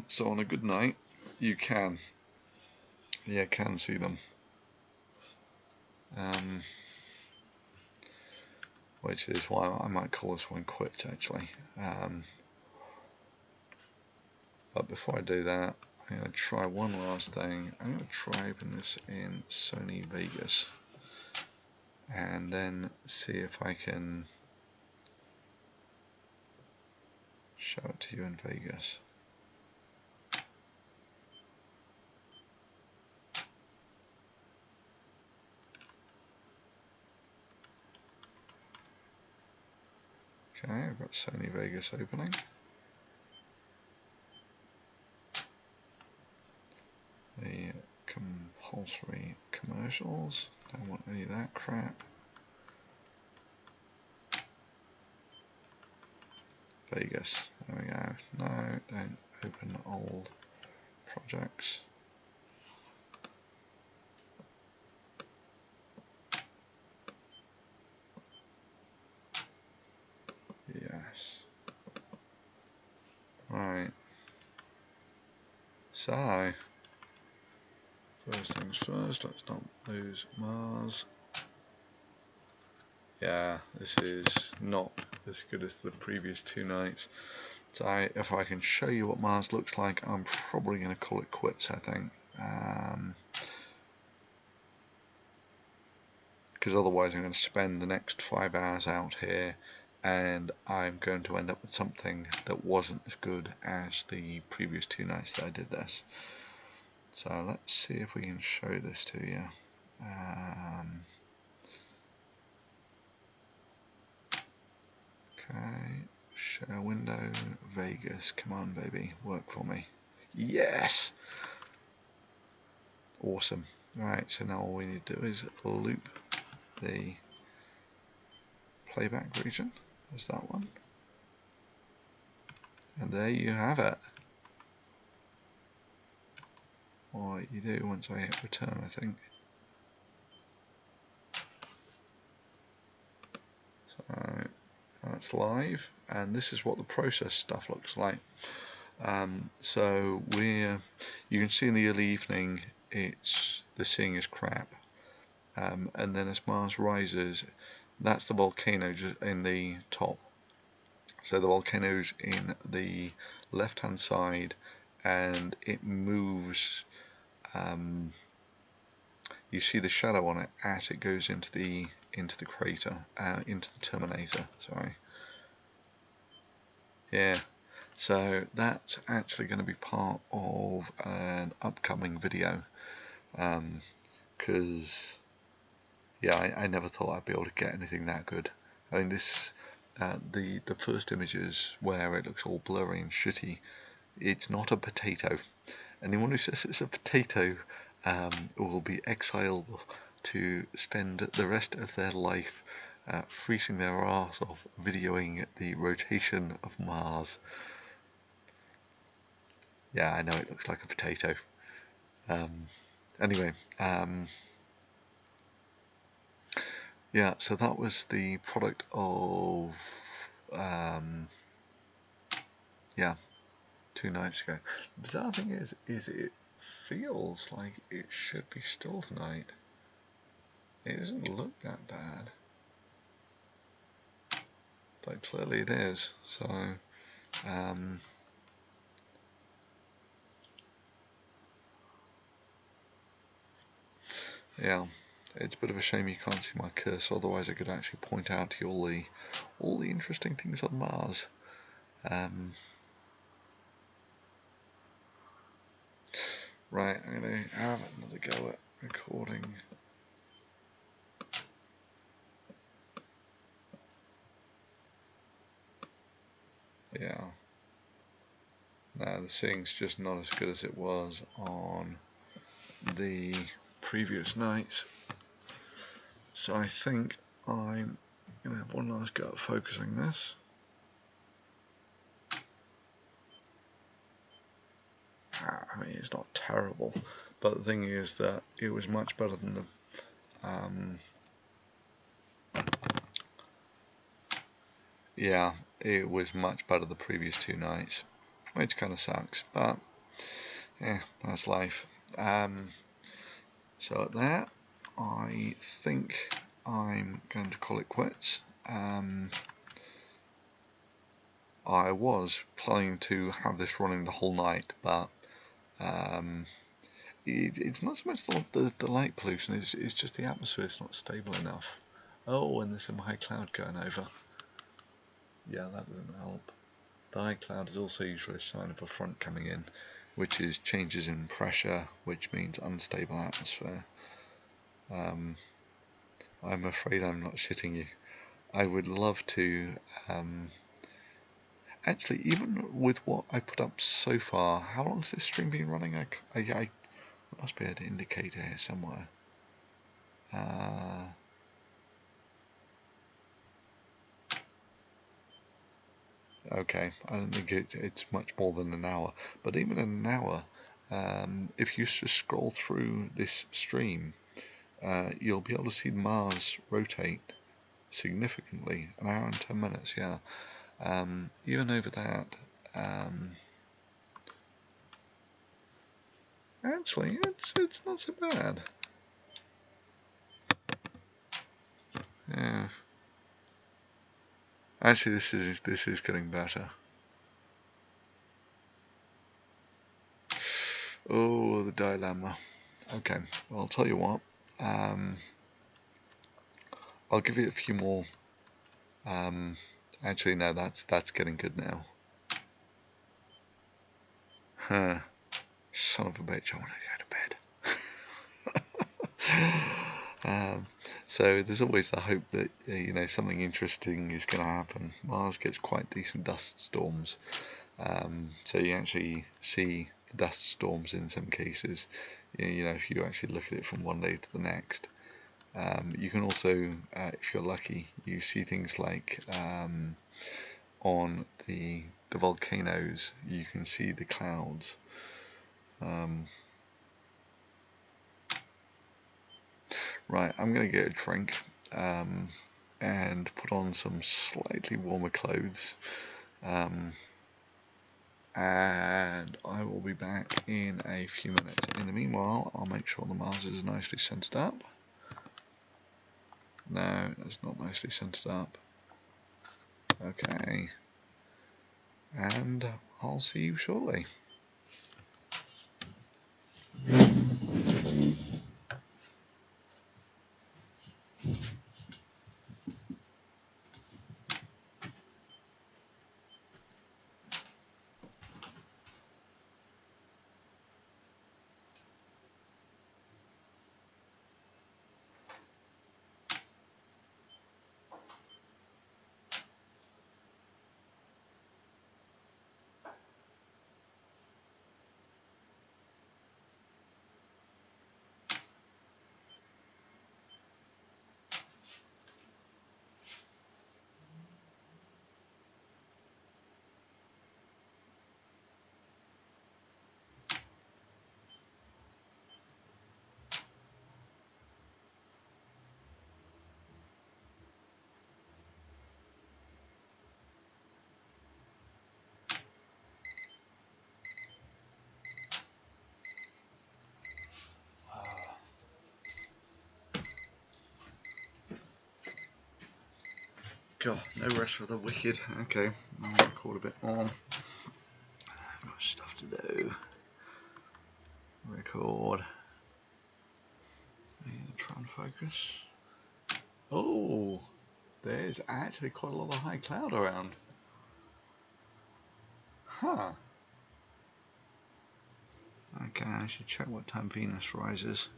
Speaker 1: So on a good night you can see them, which is why I might call this one quits actually. But before I do that, I'm going to try one last thing. I'm going to try open this in Sony Vegas and then see if I can show it to you in Vegas. Okay, I've got Sony Vegas opening. The compulsory commercials, don't want any of that crap. Vegas, there we go. No, don't open old projects. Yes. Right. So, first things first, let's not lose Mars. Yeah, this is not as good as the previous two nights. So if I can show you what Mars looks like, I'm probably going to call it quits, I think. because otherwise I'm going to spend the next 5 hours out here and I'm going to end up with something that wasn't as good as the previous 2 nights that I did this. So let's see if we can show this to you. Okay, share window, Vegas, come on baby, work for me. Yes! Awesome. Right, so now all we need to do is loop the playback region, there's that one. And there you have it. What you do once I hit return, I think. So that's live, and this is what the process stuff looks like. So you can see in the early evening, the seeing is crap, and then as Mars rises, that's the volcano just in the top. So the volcano's in the left-hand side, and it moves. You see the shadow on it as it goes into the crater, into the terminator. Sorry. Yeah. So that's actually going to be part of an upcoming video, because yeah, I never thought I'd be able to get anything that good. I mean, this the first images where it looks all blurry and shitty, it's not a potato. Anyone who says it's a potato will be exiled to spend the rest of their life freezing their arse off videoing the rotation of Mars. Yeah, I know it looks like a potato. Anyway, yeah, so that was the product of, yeah, 2 nights ago. The bizarre thing is it feels like it should be still tonight. It doesn't look that bad, but clearly it is. So, yeah, it's a bit of a shame you can't see my cursor. Otherwise, I could actually point out to you all the interesting things on Mars. Right, I'm going to have another go at recording. Yeah. No, the seeing's just not as good as it was on the previous nights. So I think I'm going to have one last go at focusing this. I mean, it's not terrible, but the thing is that it was much better than the yeah, it was much better the previous 2 nights, which kind of sucks, but yeah, that's life. So at that, I think I'm going to call it quits. I was planning to have this running the whole night, but it's not so much the light pollution, it's just the atmosphere is not stable enough. Oh, and there's some high cloud going over. Yeah, that doesn't help. The high cloud is also usually a sign of a front coming in, which is changes in pressure, which means unstable atmosphere. I'm afraid I'm not shitting you. I would love to, actually, even with what I put up so far, how long has this stream been running? I must be able to indicate here somewhere. Okay, I don't think it's much more than an hour, but even in an hour, if you just scroll through this stream, you'll be able to see Mars rotate significantly. An hour and 10 minutes, yeah. Even over that, actually, it's not so bad. Yeah. Actually, this is getting better. Oh, the dilemma. Okay, well, I'll tell you what. I'll give it a few more. Actually, no, that's getting good now. Huh. Son of a bitch, I want to go to bed. So there's always the hope that something interesting is going to happen. Mars gets quite decent dust storms, so you actually see the dust storms in some cases. If you actually look at it from one day to the next. You can also, if you're lucky, you see things like on the volcanoes, you can see the clouds. Right, I'm going to get a drink and put on some slightly warmer clothes, and I will be back in a few minutes. In the meanwhile, I'll make sure the Mars is nicely centered up. No, that's not nicely centered up. Okay, and I'll see you shortly. God, no rest for the wicked. Okay, I'll record a bit more. I've got stuff to do. Record. Try and focus. Oh, there's actually quite a lot of high cloud around. Huh. Okay, I should check what time Venus rises.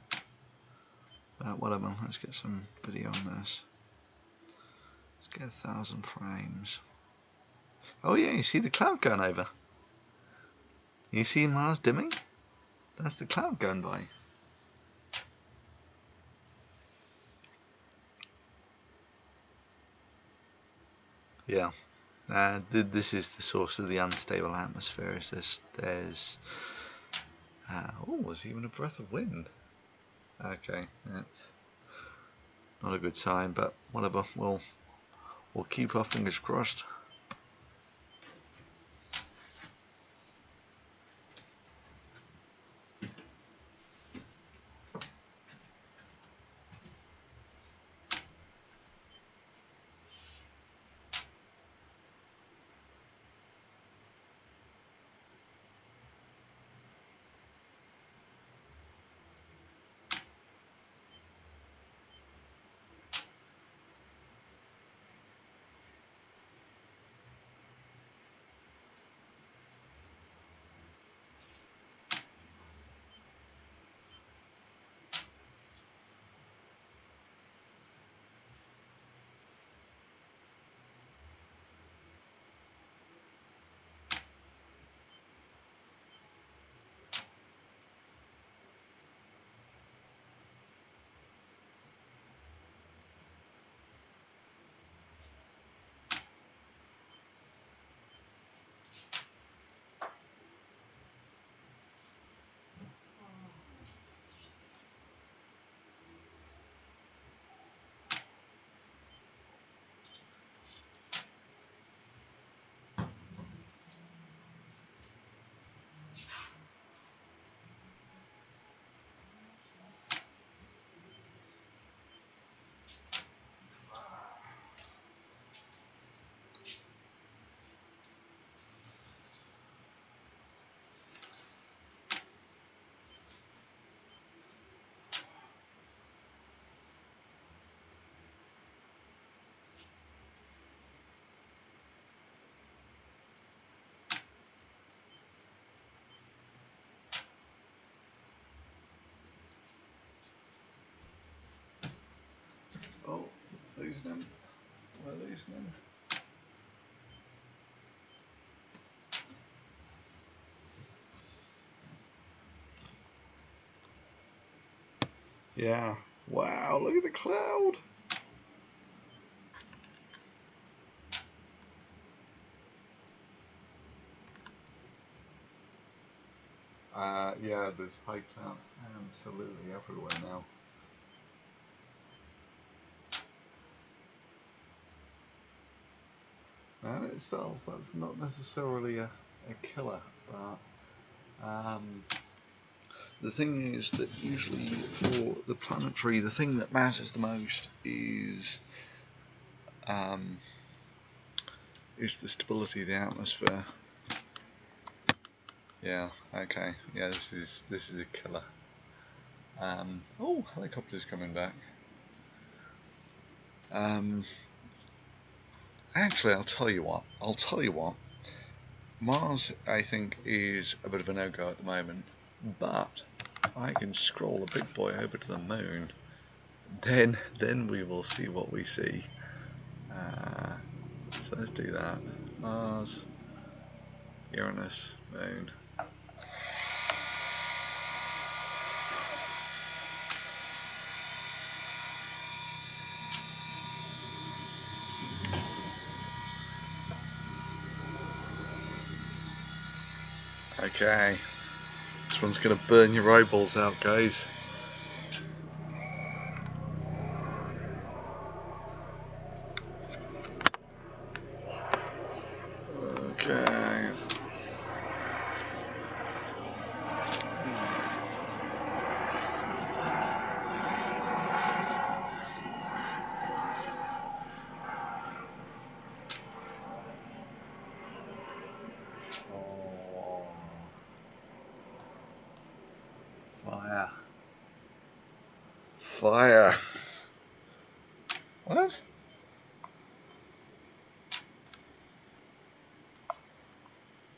Speaker 1: But whatever, let's get some video on this. Let's get 1,000 frames. Oh yeah, you see the cloud going over. You see Mars dimming? That's the cloud going by. Yeah. This is the source of the unstable atmosphere. Is this? There's there's even a breath of wind. Okay, that's not a good sign, but whatever. We'll keep our fingers crossed. losing him. We're losing him. Yeah. Wow, look at the cloud. Yeah, there's high cloud absolutely everywhere now. And itself, that's not necessarily a killer, but the thing is that usually for the planetary, the thing that matters the most is the stability of the atmosphere. Yeah. Okay. Yeah. This is a killer. Oh, helicopter's coming back. Actually, I'll tell you what. Mars, I think, is a bit of a no-go at the moment, but I can scroll a big boy over to the moon. Then we will see what we see. So let's do that. Mars, Uranus, Moon. Okay, this one's gonna burn your eyeballs out, guys. Okay. Oh. Fire. Fire. What?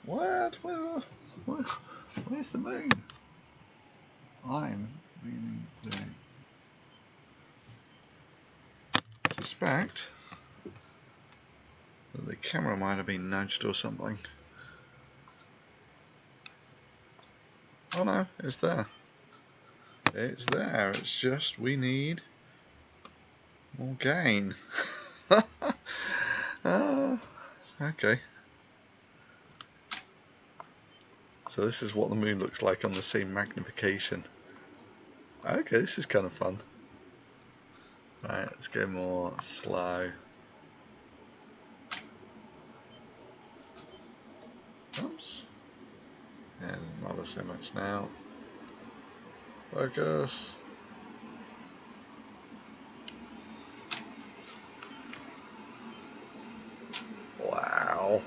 Speaker 1: What? Where's the moon? I'm beginning to suspect that the camera might have been nudged or something. Oh no, it's there. It's there. It's just we need more gain. Okay. So this is what the moon looks like on the same magnification. Okay, this is kind of fun. Right, let's go more slow. Oops. And not so much now. Focus. Wow.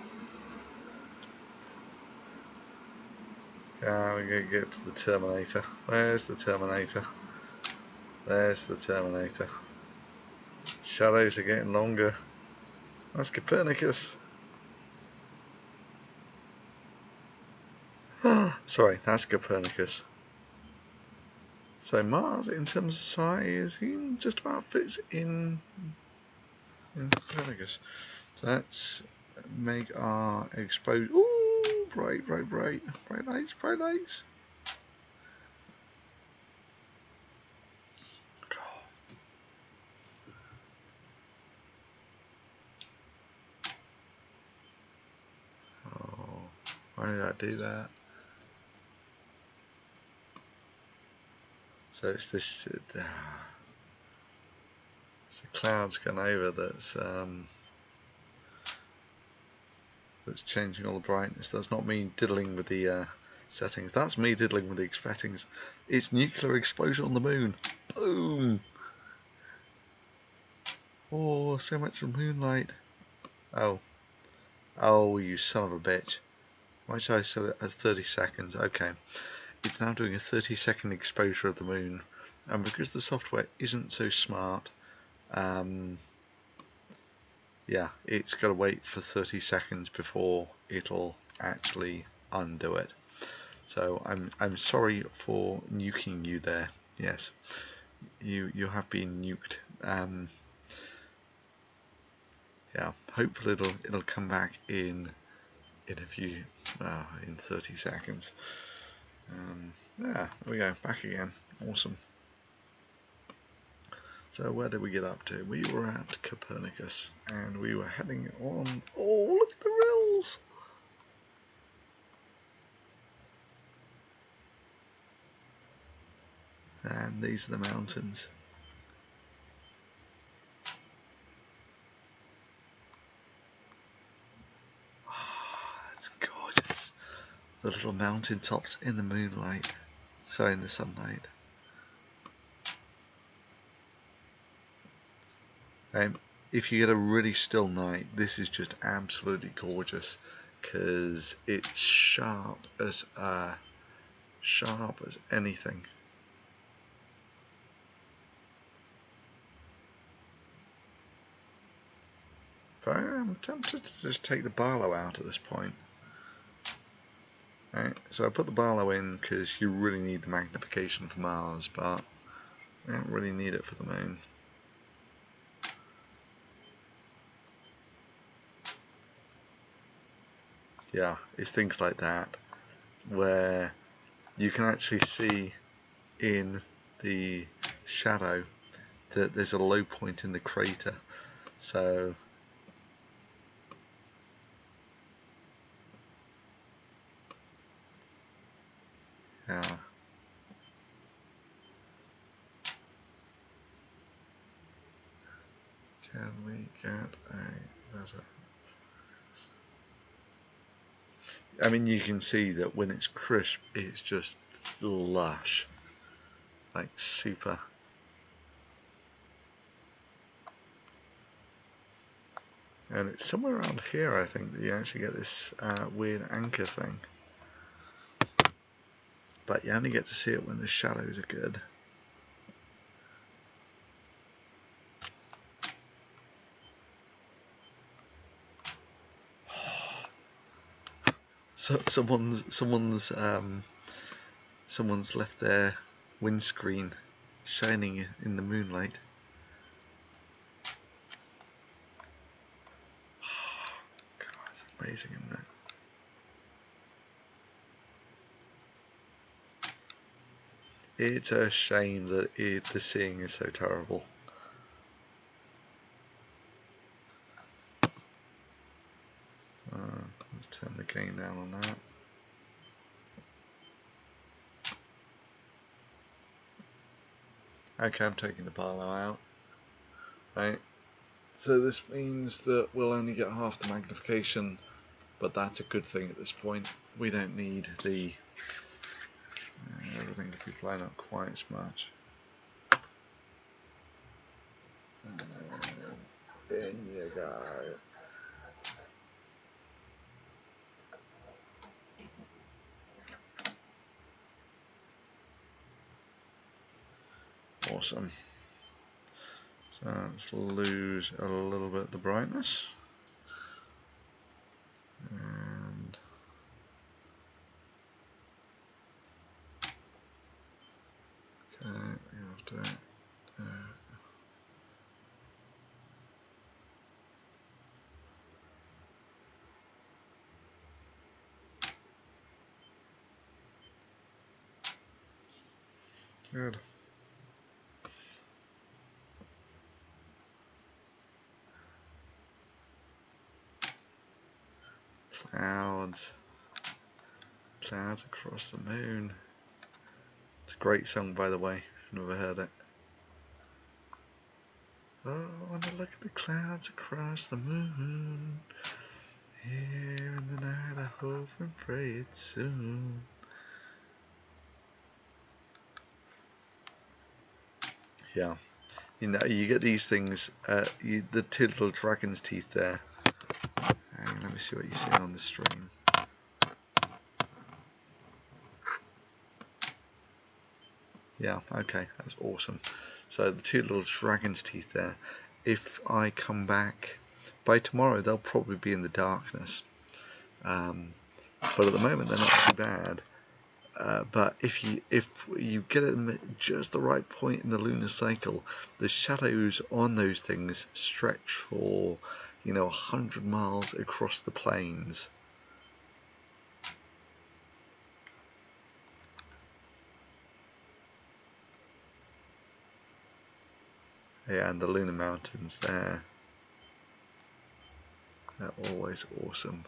Speaker 1: Yeah, we're going to get to the Terminator. Where's the Terminator? There's the Terminator. Shadows are getting longer. That's Copernicus. Sorry, that's Copernicus. So Mars, in terms of size, he just about fits in Copernicus. So let's make our exposure. Ooh, bright lights. Oh, why did I do that? So it's this. It's the clouds going over that's changing all the brightness. That's not me diddling with the settings. That's me diddling with the settings. It's nuclear explosion on the moon. Boom! Oh, so much moonlight. Oh, you son of a bitch. Why should I set it at 30 seconds? Okay. It's now doing a 30-second exposure of the moon. And because the software isn't so smart, yeah, it's got to wait for 30 seconds before it'll actually undo it. So I'm sorry for nuking you there. Yes, you have been nuked. yeah, hopefully it'll come back in a few in 30 seconds. Yeah, there we go, back again. Awesome. So where did we get up to? We were at Copernicus and we were heading on. Oh, look at the rills! And these are the mountains. That's gorgeous. The little mountain tops in the moonlight, sorry, in the sunlight. If you get a really still night, this is just absolutely gorgeous because it's sharp as anything. I'm tempted to just take the Barlow out at this point. Right, so I put the Barlow in because you really need the magnification for Mars, but you don't really need it for the Moon. Yeah, it's things like that where you can actually see in the shadow that there's a low point in the crater. So yeah. Can we get a better? I mean, you can see that when it's crisp, it's just lush, like super. And it's somewhere around here, I think, that you actually get this weird anchor thing. But you only get to see it when the shadows are good. So someone's left their windscreen shining in the moonlight. God, it's amazing, isn't it? It's a shame that the seeing is so terrible. Let's turn the gain down on that. Okay, I'm taking the Barlow out. Right. So this means that we'll only get half the magnification, but that's a good thing at this point. We don't need the everything to be blown up quite as much. In you go. Awesome. So let's lose a little bit of the brightness. And okay, we have to good. Clouds. Clouds across the moon. It's a great song, by the way, if you've never heard it. Oh, I want to look at the clouds across the moon. Here in the night I hope and pray it's soon. Yeah, you know, you get these things, the two little dragon's teeth there. And let me see what you see on the stream. Yeah, okay, that's awesome. So the two little dragon's teeth there, if I come back by tomorrow, they'll probably be in the darkness. But at the moment they're not too bad. But if you get them at just the right point in the lunar cycle, the shadows on those things stretch for you know, 100 miles across the plains. Yeah, and the Lunar Mountains there. They're always awesome.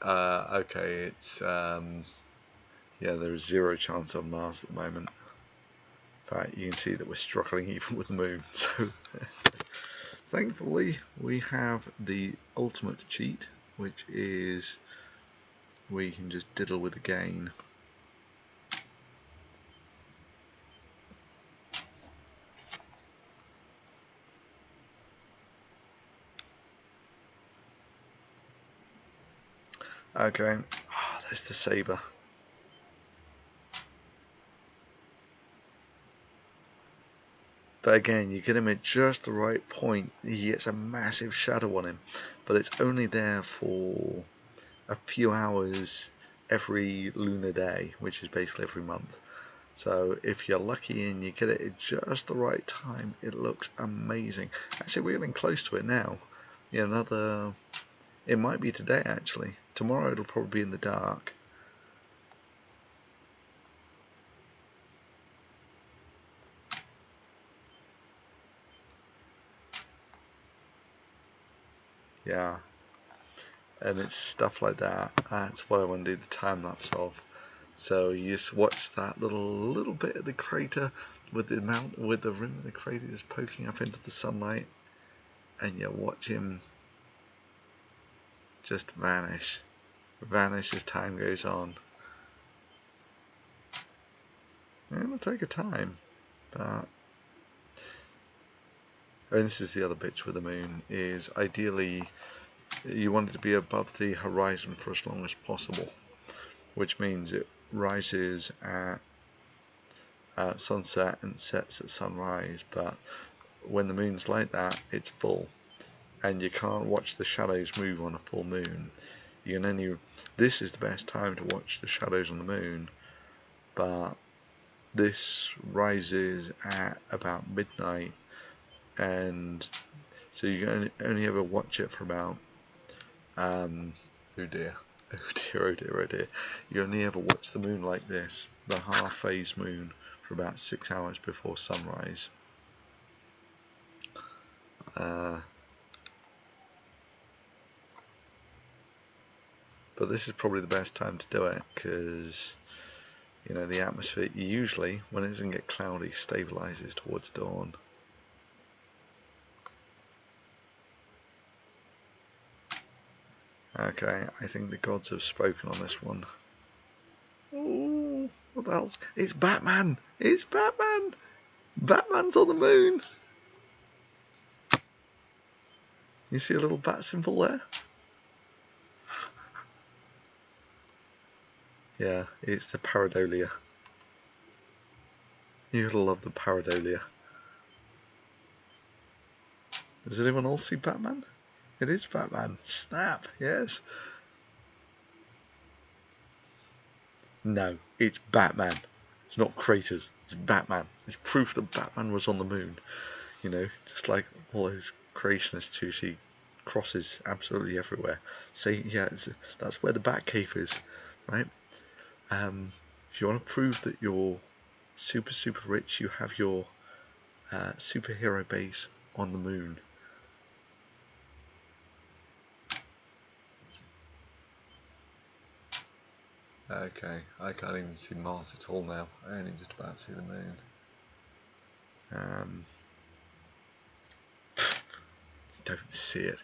Speaker 1: Okay, it's yeah, there's 0 chance on Mars at the moment. In fact, you can see that we're struggling even with the moon. So thankfully we have the ultimate cheat, which is we can just diddle with the gain. Okay, there's the saber. But again, you get him at just the right point. He gets a massive shadow on him, but it's only there for a few hours every lunar day, which is basically every month. So if you're lucky and you get it at just the right time, it looks amazing. Actually, we're getting close to it now. Yeah, it might be today actually. Tomorrow it'll probably be in the dark. Yeah, and it's stuff like that. That's what I want to do the time lapse of. So you just watch that little bit of the crater with the rim of the crater just poking up into the sunlight, and you watch him just vanish as time goes on. And it'll take a time, but and this is the other bitch with the moon, is ideally you want it to be above the horizon for as long as possible, which means it rises at sunset and sets at sunrise, but when the moon's like that, it's full, and you can't watch the shadows move on a full moon. You can only, this is the best time to watch the shadows on the moon, but this rises at about midnight, and so you can only ever watch it for about oh dear, you only ever watch the moon like this, the half phase moon, for about 6 hours before sunrise. But this is probably the best time to do it, because you know the atmosphere usually, when it doesn't get cloudy, stabilizes towards dawn. Okay, I think the gods have spoken on this one. Oh, what the hell's... It's Batman! It's Batman! Batman's on the moon! You see a little bat symbol there? Yeah, it's the pareidolia. You gotta love the pareidolia. Does anyone else see Batman? It is Batman. Snap, yes. No, it's Batman. It's not Kratos. It's Batman. It's proof that Batman was on the moon. You know, just like all those creationists who see crosses absolutely everywhere. Say, yeah, that's where the Batcave is, right? If you want to prove that you're super rich, you have your superhero base on the moon. Okay, I can't even see Mars at all now. I only just about see the moon. Don't see it.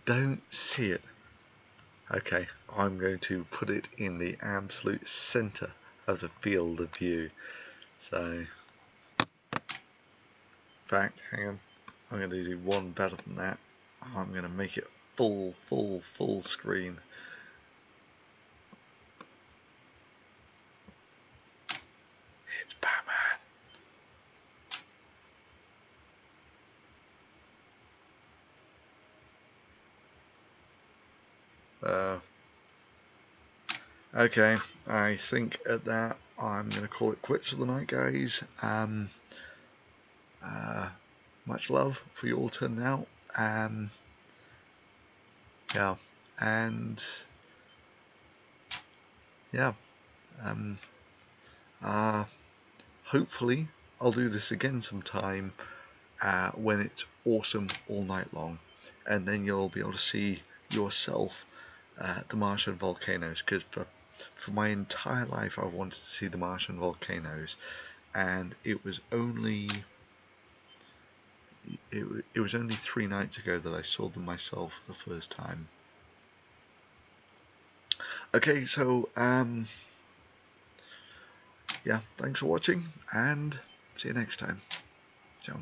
Speaker 1: Don't see it. Okay, I'm going to put it in the absolute center of the field of view. So, in fact, hang on. I'm going to do one better than that. I'm going to make it full screen. It's Batman. Okay, I think at that I'm going to call it quits for the night, guys. Much love for you all turning out. Yeah, and yeah, um, hopefully I'll do this again sometime when it's awesome all night long, and then you'll be able to see yourself the Martian volcanoes, because for my entire life I've wanted to see the Martian volcanoes, and it was only 3 nights ago that I saw them myself for the first time. Okay, so yeah, thanks for watching, and see you next time. Ciao.